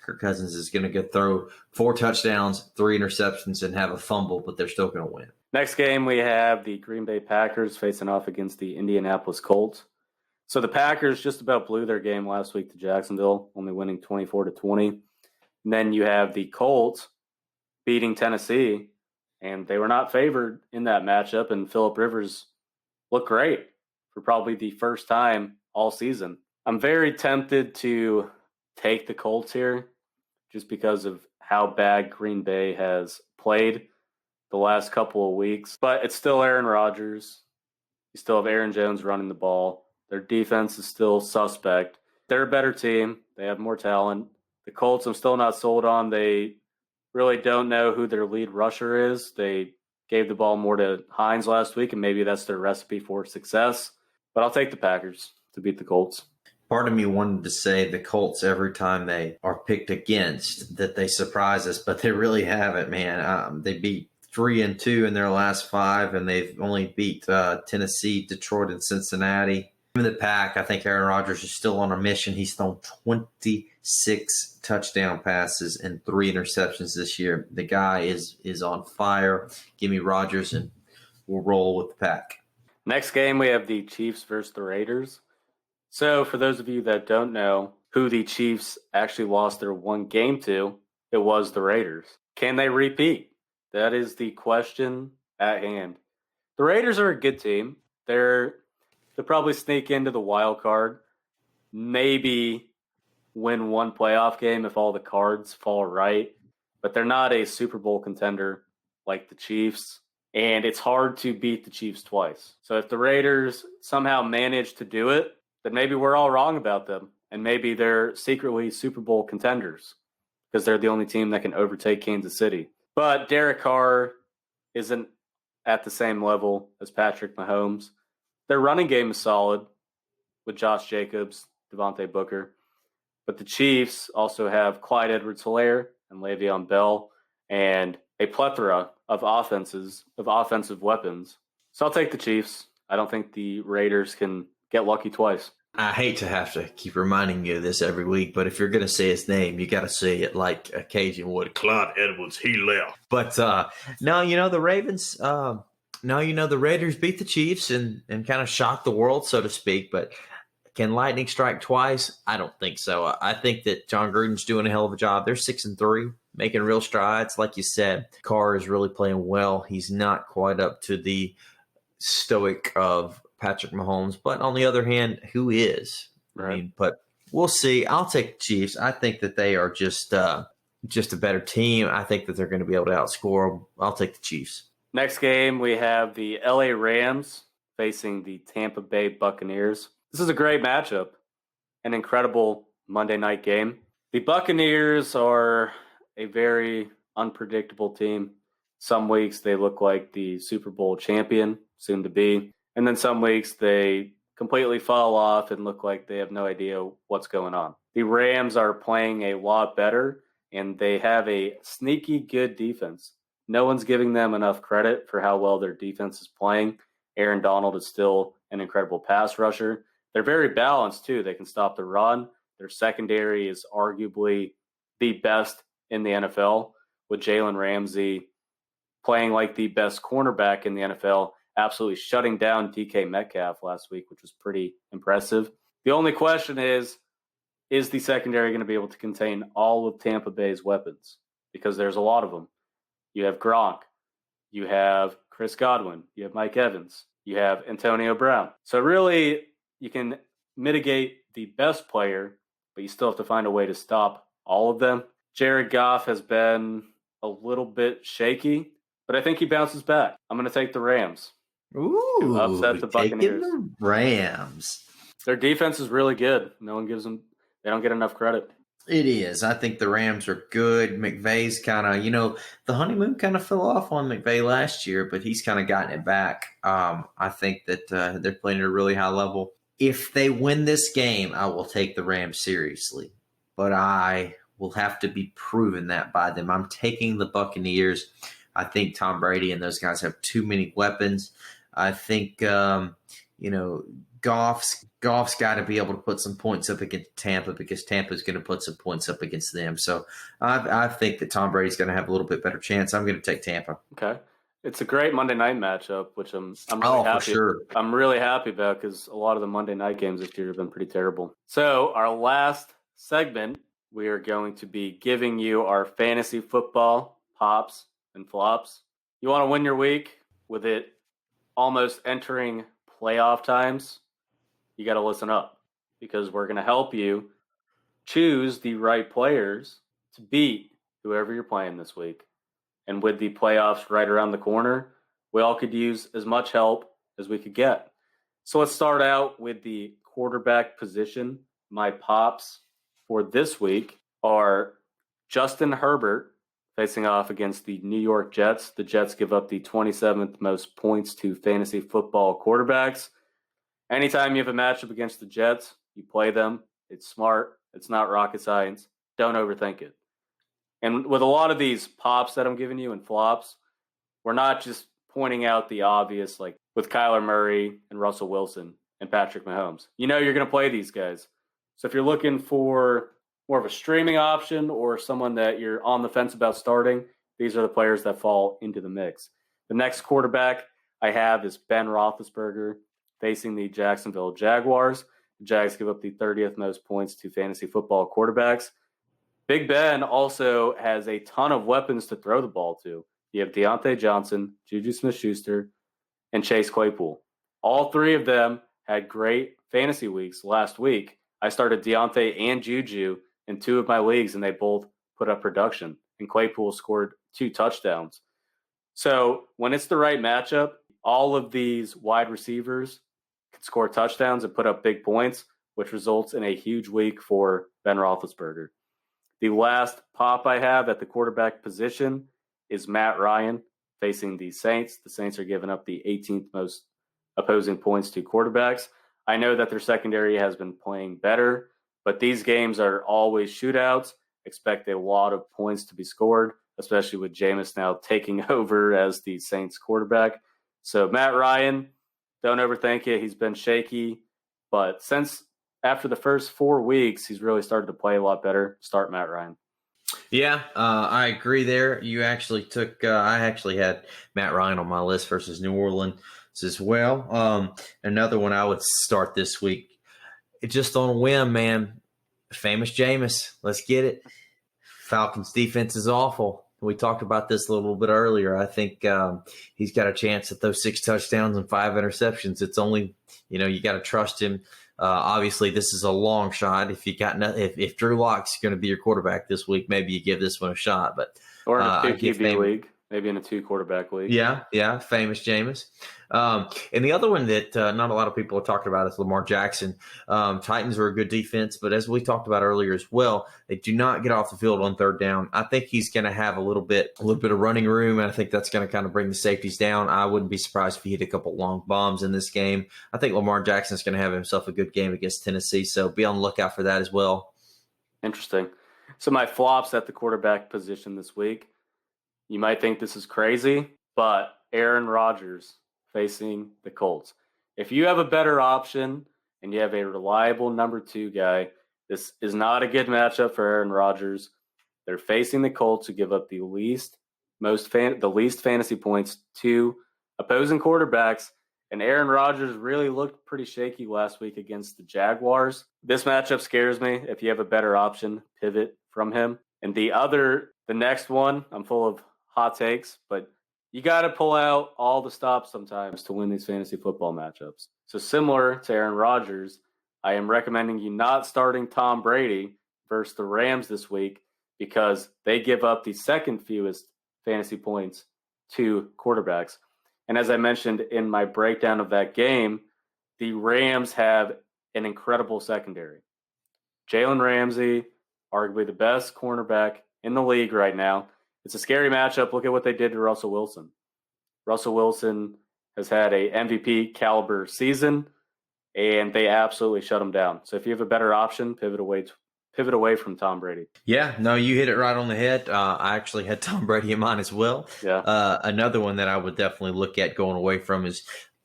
Kirk Cousins is going to go throw 4 touchdowns, 3 interceptions, and have a fumble, but they're still going to win. Next game, we have the Green Bay Packers facing off against the Indianapolis Colts. So the Packers just about blew their game last week to Jacksonville, only winning 24-20. And then you have the Colts beating Tennessee, and they were not favored in that matchup, and Phillip Rivers looked great for probably the first time all season. I'm very tempted to take the Colts here just because of how bad Green Bay has played the last couple of weeks. But it's still Aaron Rodgers. You still have Aaron Jones running the ball. Their defense is still suspect. They're a better team. They have more talent. The Colts, I'm still not sold on. They really don't know who their lead rusher is. They gave the ball more to Hines last week, and maybe that's their recipe for success. But I'll take the Packers to beat the Colts. Part of me wanted to say the Colts every time they are picked against that they surprise us, but they really haven't, man. They beat 3-2 in their last 5, and they've only beat Tennessee, Detroit, and Cincinnati. In the Pack, I think Aaron Rodgers is still on a mission. He's thrown 26 touchdown passes and 3 interceptions this year. The guy is on fire. Give me Rodgers, and we'll roll with the Pack. Next game, we have the Chiefs versus the Raiders. So for those of you that don't know who the Chiefs actually lost their one game to, it was the Raiders. Can they repeat? That is the question at hand. The Raiders are a good team. They'll probably sneak into the wild card, maybe win one playoff game if all the cards fall right, but they're not a Super Bowl contender like the Chiefs, and it's hard to beat the Chiefs twice. So if the Raiders somehow manage to do it, then maybe we're all wrong about them, and maybe they're secretly Super Bowl contenders because they're the only team that can overtake Kansas City. But Derek Carr isn't at the same level as Patrick Mahomes. Their running game is solid with Josh Jacobs, Devontae Booker. But the Chiefs also have Clyde Edwards-Helaire and Le'Veon Bell and a plethora of offensive weapons. So I'll take the Chiefs. I don't think the Raiders can get lucky twice. I hate to have to keep reminding you of this every week, but if you're going to say his name, you got to say it like a Cajun would. Clyde Edwards, he left. But no, the Ravens, No, the Raiders beat the Chiefs and kind of shocked the world, so to speak. But can lightning strike twice? I don't think so. I think that John Gruden's doing a hell of a job. They're 6-3, making real strides. Like you said, Carr is really playing well. He's not quite up to the stoic of Patrick Mahomes, but on the other hand, who is? Right. I mean, but we'll see. I'll take the Chiefs. I think that they are just a better team. I think that they're going to be able to outscore them. I'll take the Chiefs. Next game, we have the LA Rams facing the Tampa Bay Buccaneers. This is a great matchup, an incredible Monday night game. The Buccaneers are a very unpredictable team. Some weeks they look like the Super Bowl champion, soon to be. And then some weeks they completely fall off and look like they have no idea what's going on. The Rams are playing a lot better, and they have a sneaky good defense. No one's giving them enough credit for how well their defense is playing. Aaron Donald is still an incredible pass rusher. They're very balanced, too. They can stop the run. Their secondary is arguably the best in the NFL, with Jalen Ramsey playing like the best cornerback in the NFL, absolutely shutting down DK Metcalf last week, which was pretty impressive. The only question is the secondary going to be able to contain all of Tampa Bay's weapons? Because there's a lot of them. You have Gronk. You have Chris Godwin. You have Mike Evans. You have Antonio Brown. So really, you can mitigate the best player, but you still have to find a way to stop all of them. Jared Goff has been a little bit shaky, but I think he bounces back. I'm going to take the Rams. Ooh, upset the Buccaneers. The Rams. Their defense is really good. No one gives them – they don't get enough credit. It is. I think the Rams are good. McVay's kind of, the honeymoon kind of fell off on McVay last year, but he's kind of gotten it back. I think that they're playing at a really high level. If they win this game, I will take the Rams seriously, but I will have to be proven that by them. I'm taking the Buccaneers. I think Tom Brady and those guys have too many weapons. I think, Goff's got to be able to put some points up against Tampa because Tampa's going to put some points up against them. So I think that Tom Brady's going to have a little bit better chance. I'm going to take Tampa. Okay. It's a great Monday night matchup, which I'm really happy. For sure. I'm really happy about because a lot of the Monday night games this year have been pretty terrible. So our last segment, we are going to be giving you our fantasy football pops and flops. You want to win your week with it almost entering playoff times? You got to listen up because we're going to help you choose the right players to beat whoever you're playing this week. And with the playoffs right around the corner, we all could use as much help as we could get. So let's start out with the quarterback position. My pops for this week are Justin Herbert facing off against the New York Jets. The Jets give up the 27th most points to fantasy football quarterbacks. Anytime you have a matchup against the Jets, you play them. It's smart. It's not rocket science. Don't overthink it. And with a lot of these pops that I'm giving you and flops, we're not just pointing out the obvious, like with Kyler Murray and Russell Wilson and Patrick Mahomes. You're going to play these guys. So if you're looking for more of a streaming option or someone that you're on the fence about starting, these are the players that fall into the mix. The next quarterback I have is Ben Roethlisberger facing the Jacksonville Jaguars. The Jags give up the 30th most points to fantasy football quarterbacks. Big Ben also has a ton of weapons to throw the ball to. You have Deontay Johnson, Juju Smith-Schuster, and Chase Claypool. All three of them had great fantasy weeks last week. I started Deontay and Juju in two of my leagues, and they both put up production. And Claypool scored 2 touchdowns. So when it's the right matchup, all of these wide receivers can score touchdowns and put up big points, which results in a huge week for Ben Roethlisberger. The last pop I have at the quarterback position is Matt Ryan facing the Saints. The Saints are giving up the 18th most opposing points to quarterbacks. I know that their secondary has been playing better, but these games are always shootouts. Expect a lot of points to be scored, especially with Jameis now taking over as the Saints quarterback. So Matt Ryan, don't overthink it. He's been shaky, but since after the first 4 weeks, he's really started to play a lot better. Start Matt Ryan. Yeah, I agree there. You actually took, I actually had Matt Ryan on my list versus New Orleans as well. Another one I would start this week, just on a whim, man. Famous Jameis. Let's get it. Falcons defense is awful. We talked about this a little bit earlier. I think he's got a chance at those 6 touchdowns and 5 interceptions. It's only, you got to trust him. Obviously, this is a long shot. If Drew Lock's going to be your quarterback this week, maybe you give this one a shot. But Or in a I 2 give QB league, maybe in a 2 quarterback league. yeah, famous Jameis. And the other one that not a lot of people are talking about is Lamar Jackson. Titans are a good defense, but as we talked about earlier as well, they do not get off the field on 3rd down. I think he's going to have a little bit of running room, and I think that's going to kind of bring the safeties down. I wouldn't be surprised if he hit a couple long bombs in this game. I think Lamar Jackson's going to have himself a good game against Tennessee, so be on the lookout for that as well. Interesting. So my flops at the quarterback position this week. You might think this is crazy, but Aaron Rodgers facing the Colts. If you have a better option and you have a reliable number 2 guy, this is not a good matchup for Aaron Rodgers. They're facing the Colts, who give up the least fantasy points to opposing quarterbacks. And Aaron Rodgers really looked pretty shaky last week against the Jaguars. This matchup scares me. If you have a better option, pivot from him. And the next one, I'm full of hot takes, but you got to pull out all the stops sometimes to win these fantasy football matchups. So similar to Aaron Rodgers, I am recommending you not starting Tom Brady versus the Rams this week because they give up the 2nd fewest fantasy points to quarterbacks. And as I mentioned in my breakdown of that game, the Rams have an incredible secondary. Jalen Ramsey, arguably the best cornerback in the league right now. It's a scary matchup. Look at what they did to Russell Wilson. Russell Wilson has had a MVP caliber season, and they absolutely shut him down. So if you have a better option, pivot away from Tom Brady. Yeah, no, you hit it right on the head. I actually had Tom Brady in mind as well. Yeah. Another one that I would definitely look at going away from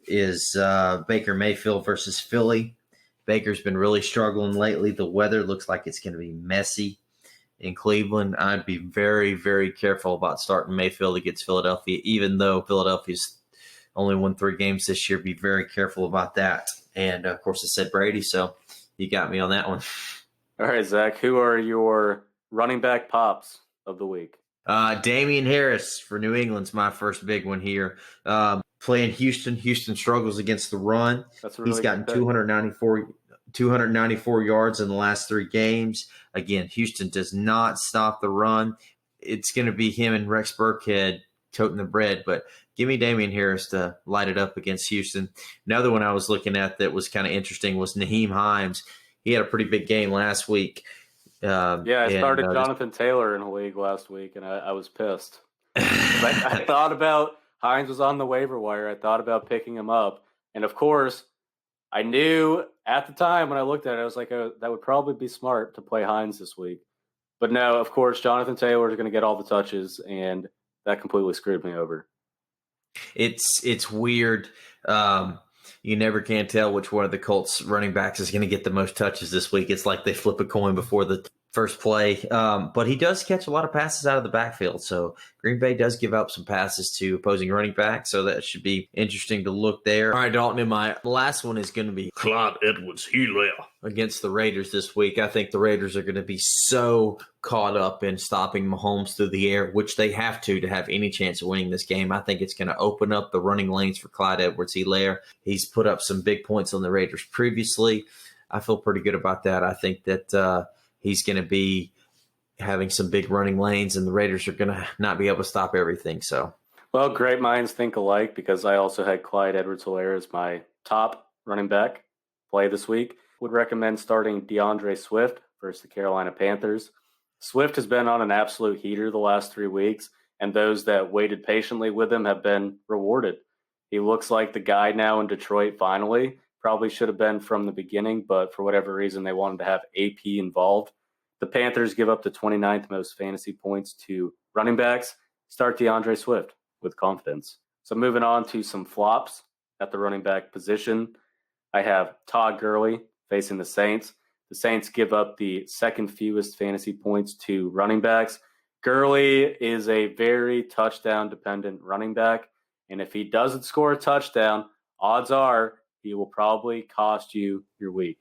is Baker Mayfield versus Philly. Baker's been really struggling lately. The weather looks like it's going to be messy in Cleveland. I'd be very, very careful about starting Mayfield against Philadelphia, even though Philadelphia's only won 3 games this year. Be very careful about that. And, of course, I said Brady, so you got me on that one. All right, Zach, who are your running back pops of the week? Damian Harris for New England's my first big one here. Playing Houston. Houston struggles against the run. That's a really He's gotten good pick. 294 yards in the last 3 games. Again, Houston does not stop the run. It's going to be him and Rex Burkhead toting the bread, but give me Damian Harris to light it up against Houston. Another one I was looking at that was kind of interesting was Naheem Hines. He had a pretty big game last week. I started Jonathan Taylor in a league last week, and I was pissed. I thought about Hines was on the waiver wire. I thought about picking him up. And, of course, I knew at the time when I looked at it, I was like, that would probably be smart to play Hines this week. But no, of course, Jonathan Taylor is going to get all the touches, and that completely screwed me over. It's weird. You never can tell which one of the Colts running backs is going to get the most touches this week. It's like they flip a coin before the first play. But he does catch a lot of passes out of the backfield. So Green Bay does give up some passes to opposing running backs. So that should be interesting to look there. All right, Dalton, and my last one is going to be Clyde Edwards-Helaire against the Raiders this week. I think the Raiders are going to be so caught up in stopping Mahomes through the air, which they have to have any chance of winning this game. I think it's going to open up the running lanes for Clyde Edwards-Helaire. He's put up some big points on the Raiders previously. I feel pretty good about that. I think that he's going to be having some big running lanes, and the Raiders are going to not be able to stop everything. So, well, great minds think alike because I also had Clyde Edwards-Helaire as my top running back play this week. Would recommend starting DeAndre Swift versus the Carolina Panthers. Swift has been on an absolute heater the last 3 weeks, and those that waited patiently with him have been rewarded. He looks like the guy now in Detroit finally. Probably should have been from the beginning, but for whatever reason, they wanted to have AP involved. The Panthers give up the 29th most fantasy points to running backs. Start DeAndre Swift with confidence. So moving on to some flops at the running back position. I have Todd Gurley facing the Saints. The Saints give up the second fewest fantasy points to running backs. Gurley is a very touchdown-dependent running back, and if he doesn't score a touchdown, odds are he will probably cost you your week.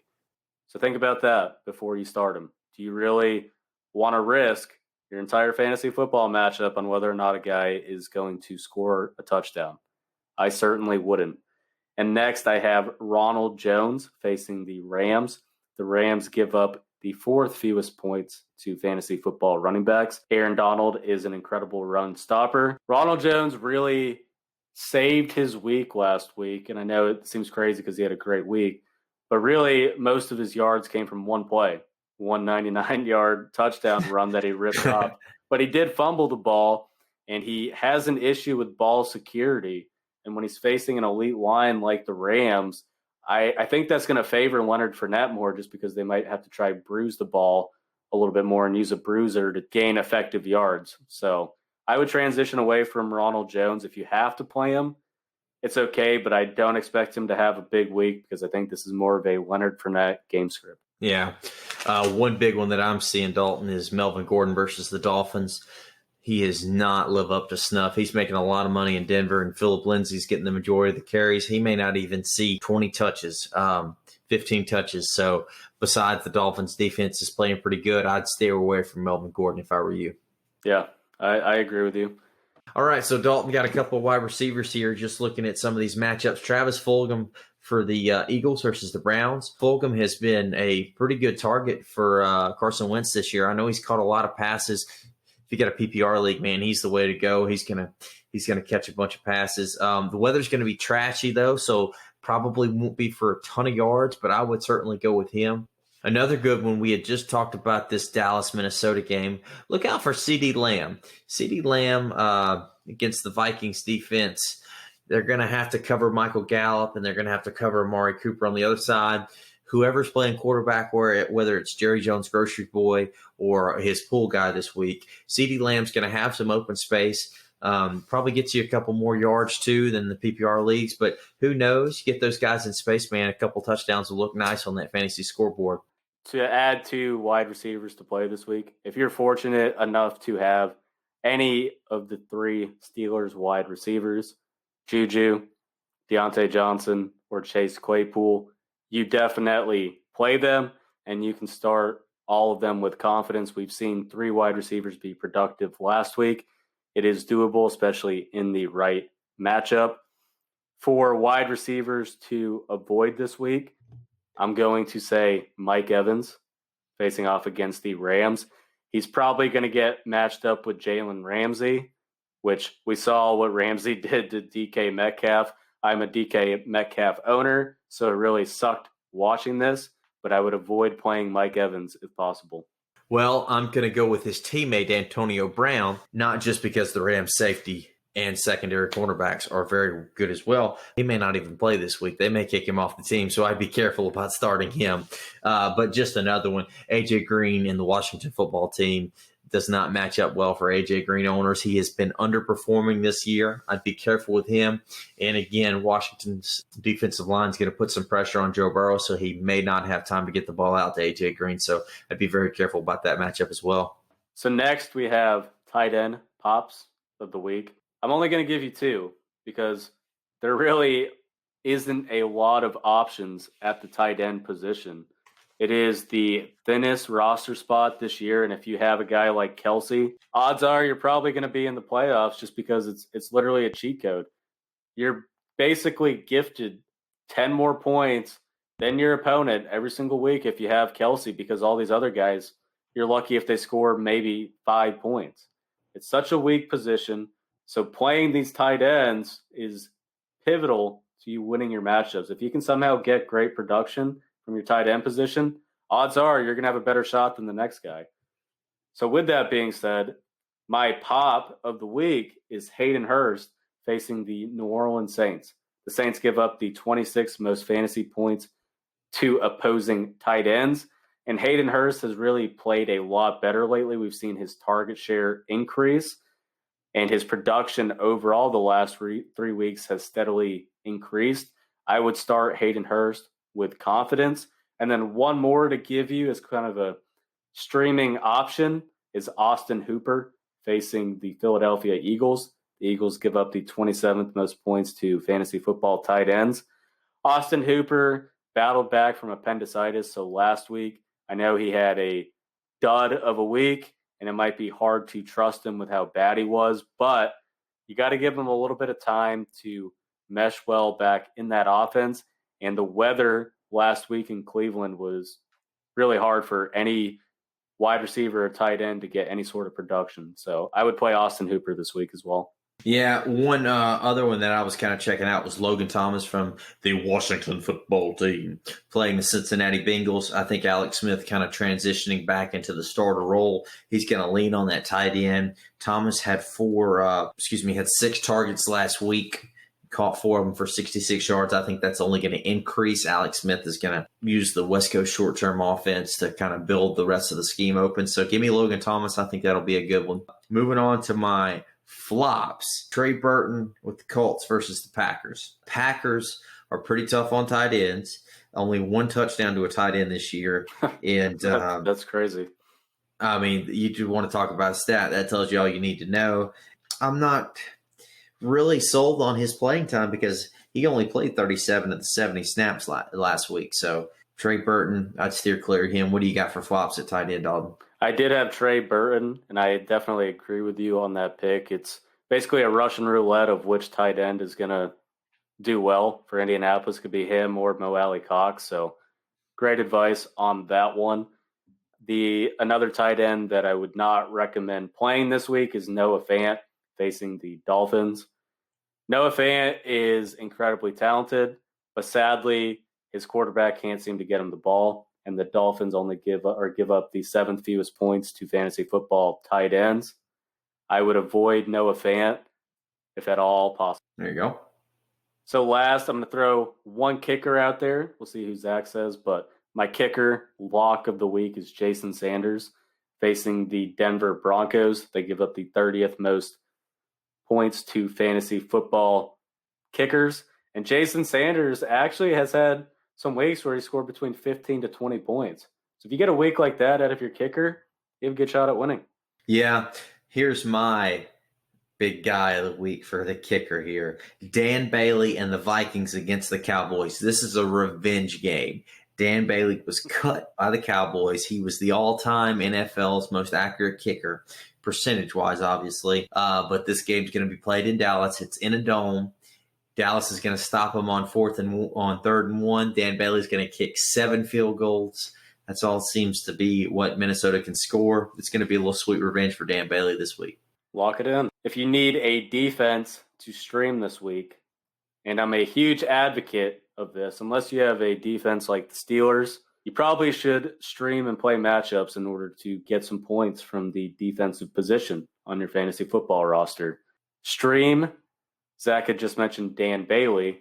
So think about that before you start him. Do you really want to risk your entire fantasy football matchup on whether or not a guy is going to score a touchdown? I certainly wouldn't. And next, I have Ronald Jones facing the Rams. The Rams give up the fourth fewest points to fantasy football running backs. Aaron Donald is an incredible run stopper. Ronald Jones really saved his week last week, and I know it seems crazy because he had a great week, but really most of his yards came from one play, 199-yard touchdown run that he ripped off. But he did fumble the ball, and he has an issue with ball security. And when he's facing an elite line like the Rams, I think that's going to favor Leonard Fournette more just because they might have to try bruise the ball a little bit more and use a bruiser to gain effective yards. So I would transition away from Ronald Jones. If you have to play him, it's okay, but I don't expect him to have a big week because I think this is more of a Leonard Fournette game script. Yeah. One big one that I'm seeing, Dalton, is Melvin Gordon versus the Dolphins. He has not lived up to snuff. He's making a lot of money in Denver, and Phillip Lindsay's getting the majority of the carries. He may not even see 20 touches, 15 touches. So besides the Dolphins' defense is playing pretty good, I'd stay away from Melvin Gordon if I were you. Yeah, I agree with you. All right, so Dalton got a couple of wide receivers here, just looking at some of these matchups. Travis Fulgham for the Eagles versus the Browns. Fulgham has been a pretty good target for Carson Wentz this year. I know he's caught a lot of passes. If you got a PPR league, man, he's the way to go. He's gonna catch a bunch of passes. The weather's gonna be trashy though, so probably won't be for a ton of yards, but I would certainly go with him. Another good one, we had just talked about this Dallas-Minnesota game. Look out for CeeDee Lamb. CeeDee Lamb against the Vikings defense. They're going to have to cover Michael Gallup, and they're going to have to cover Amari Cooper on the other side. Whoever's playing quarterback, whether it's Jerry Jones' grocery boy or his pool guy this week, CeeDee Lamb's going to have some open space. Probably gets you a couple more yards too than the PPR leagues, but who knows? You get those guys in space, man. A couple touchdowns will look nice on that fantasy scoreboard. To add 2 wide receivers to play this week, if you're fortunate enough to have any of the 3 Steelers wide receivers, Juju, Deontay Johnson, or Chase Claypool, you definitely play them, and you can start all of them with confidence. We've seen 3 wide receivers be productive last week. It is doable, especially in the right matchup. For wide receivers to avoid this week, I'm going to say Mike Evans facing off against the Rams. He's probably going to get matched up with Jalen Ramsey, which we saw what Ramsey did to DK Metcalf. I'm a DK Metcalf owner, so it really sucked watching this, but I would avoid playing Mike Evans if possible. Well, I'm going to go with his teammate, Antonio Brown, not just because the Rams safety and secondary cornerbacks are very good as well. He may not even play this week. They may kick him off the team, so I'd be careful about starting him. But just another one, A.J. Green in the Washington football team does not match up well for A.J. Green owners. He has been underperforming this year. I'd be careful with him. And again, Washington's defensive line is going to put some pressure on Joe Burrow, so he may not have time to get the ball out to A.J. Green. So I'd be very careful about that matchup as well. So next we have tight end pops of the week. I'm only going to give you 2 because there really isn't a lot of options at the tight end position. It is the thinnest roster spot this year, and if you have a guy like Kelsey, odds are you're probably going to be in the playoffs just because it's literally a cheat code. You're basically gifted 10 more points than your opponent every single week if you have Kelsey, because all these other guys, you're lucky if they score maybe 5 points. It's such a weak position. So playing these tight ends is pivotal to you winning your matchups. If you can somehow get great production from your tight end position, odds are you're going to have a better shot than the next guy. So with that being said, my pop of the week is Hayden Hurst facing the New Orleans Saints. The Saints give up the 26th most fantasy points to opposing tight ends, and Hayden Hurst has really played a lot better lately. We've seen his target share increase, and his production overall the last 3 weeks has steadily increased. I would start Hayden Hurst with confidence. And then one more to give you as kind of a streaming option is Austin Hooper facing the Philadelphia Eagles. The Eagles give up the 27th most points to fantasy football tight ends. Austin Hooper battled back from appendicitis, so last week I know he had a dud of a week, and it might be hard to trust him with how bad he was, but you got to give him a little bit of time to mesh well back in that offense. And the weather last week in Cleveland was really hard for any wide receiver or tight end to get any sort of production. So I would play Austin Hooper this week as well. Yeah, one other one that I was kind of checking out was Logan Thomas from the Washington football team playing the Cincinnati Bengals. I think Alex Smith kind of transitioning back into the starter role. He's going to lean on that tight end. Thomas had 6 targets last week, caught 4 of them for 66 yards. I think that's only going to increase. Alex Smith is going to use the West Coast short-term offense to kind of build the rest of the scheme open. So give me Logan Thomas. I think that'll be a good one. Moving on to my flops. Trey Burton with the Colts versus the Packers. Packers are pretty tough on tight ends. Only 1 touchdown to a tight end this year. And that's crazy. I mean, you do want to talk about a stat. That tells you all you need to know. I'm not really sold on his playing time because he only played 37 of the 70 snaps last week. So Trey Burton, I'd steer clear of him. What do you got for flops at tight end, Dalton? I did have Trey Burton, and I definitely agree with you on that pick. It's basically a Russian roulette of which tight end is going to do well for Indianapolis. Could be him or Mo Alley Cox. So great advice on that one. Another tight end that I would not recommend playing this week is Noah Fant facing the Dolphins. Noah Fant is incredibly talented, but sadly, his quarterback can't seem to get him the ball, and the Dolphins only give up the 7th fewest points to fantasy football tight ends. I would avoid Noah Fant if at all possible. There you go. So last, I'm going to throw one kicker out there. We'll see who Zach says, but my kicker lock of the week is Jason Sanders facing the Denver Broncos. They give up the 30th most points to fantasy football kickers. And Jason Sanders actually has had some weeks where he scored between 15 to 20 points. So if you get a week like that out of your kicker, you have a good shot at winning. Yeah, here's my big guy of the week for the kicker here. Dan Bailey and the Vikings against the Cowboys. This is a revenge game. Dan Bailey was cut by the Cowboys. He was the all-time NFL's most accurate kicker, percentage-wise, obviously. But this game's going to be played in Dallas. It's in a dome. Dallas is going to stop him on 3rd and 1. Dan Bailey's going to kick 7 field goals. That's all seems to be what Minnesota can score. It's going to be a little sweet revenge for Dan Bailey this week. Lock it in. If you need a defense to stream this week, and I'm a huge advocate of this, unless you have a defense like the Steelers, you probably should stream and play matchups in order to get some points from the defensive position on your fantasy football roster. Stream. Zach had just mentioned Dan Bailey.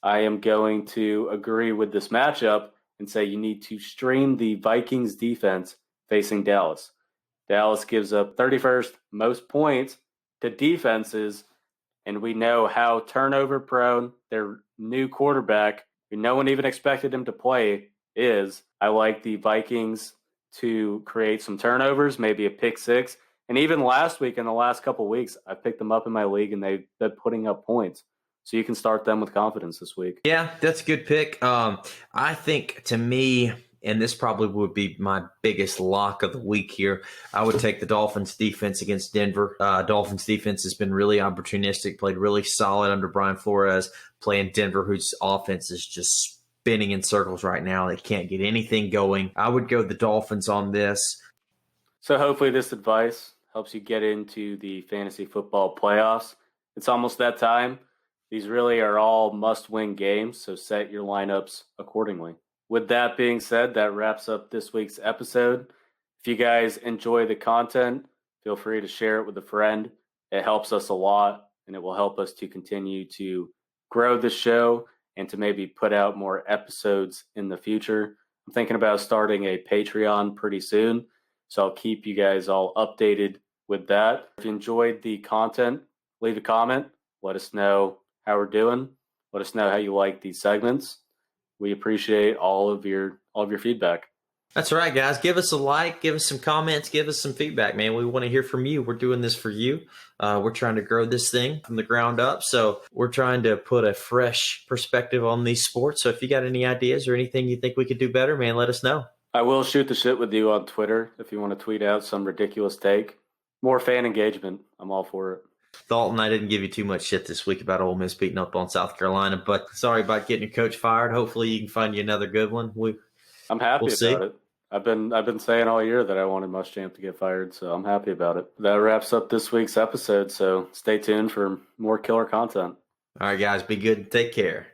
I am going to agree with this matchup and say you need to stream the Vikings defense facing Dallas. Dallas gives up 31st most points to defenses, and we know how turnover prone their new quarterback, who no one even expected him to play, is. I like the Vikings to create some turnovers, maybe a pick 6. And even last week, in the last couple of weeks, I picked them up in my league, and they've been putting up points. So you can start them with confidence this week. Yeah, that's a good pick. I think, to me, and this probably would be my biggest lock of the week here, I would take the Dolphins defense against Denver. Dolphins defense has been really opportunistic, played really solid under Brian Flores, playing Denver, whose offense is just spinning in circles right now. They can't get anything going. I would go the Dolphins on this. So hopefully this advice helps you get into the fantasy football playoffs. It's almost that time. These really are all must-win games, so set your lineups accordingly. With that being said, that wraps up this week's episode. If you guys enjoy the content, feel free to share it with a friend. It helps us a lot, and it will help us to continue to grow the show and to maybe put out more episodes in the future. I'm thinking about starting a Patreon pretty soon, so I'll keep you guys all updated with that. If you enjoyed the content, leave a comment. Let us know how we're doing. Let us know how you like these segments. we appreciate all of your feedback. That's right, guys. Give us a like, give us some comments, give us some feedback, man. We want to hear from you. We're doing this for you. We're trying to grow this thing from the ground up. So we're trying to put a fresh perspective on these sports. So if you got any ideas or anything you think we could do better, man, let us know. I will shoot the shit with you on Twitter if you want to tweet out some ridiculous take. More fan engagement. I'm all for it. Dalton, I didn't give you too much shit this week about Ole Miss beating up on South Carolina, but sorry about getting your coach fired. Hopefully you can find you another good one. I'm happy We'll about see. it. I've been saying all year that I wanted Muschamp to get fired, so I'm happy about it. That wraps up this week's episode, so stay tuned for more killer content. All right, guys, be good and take care.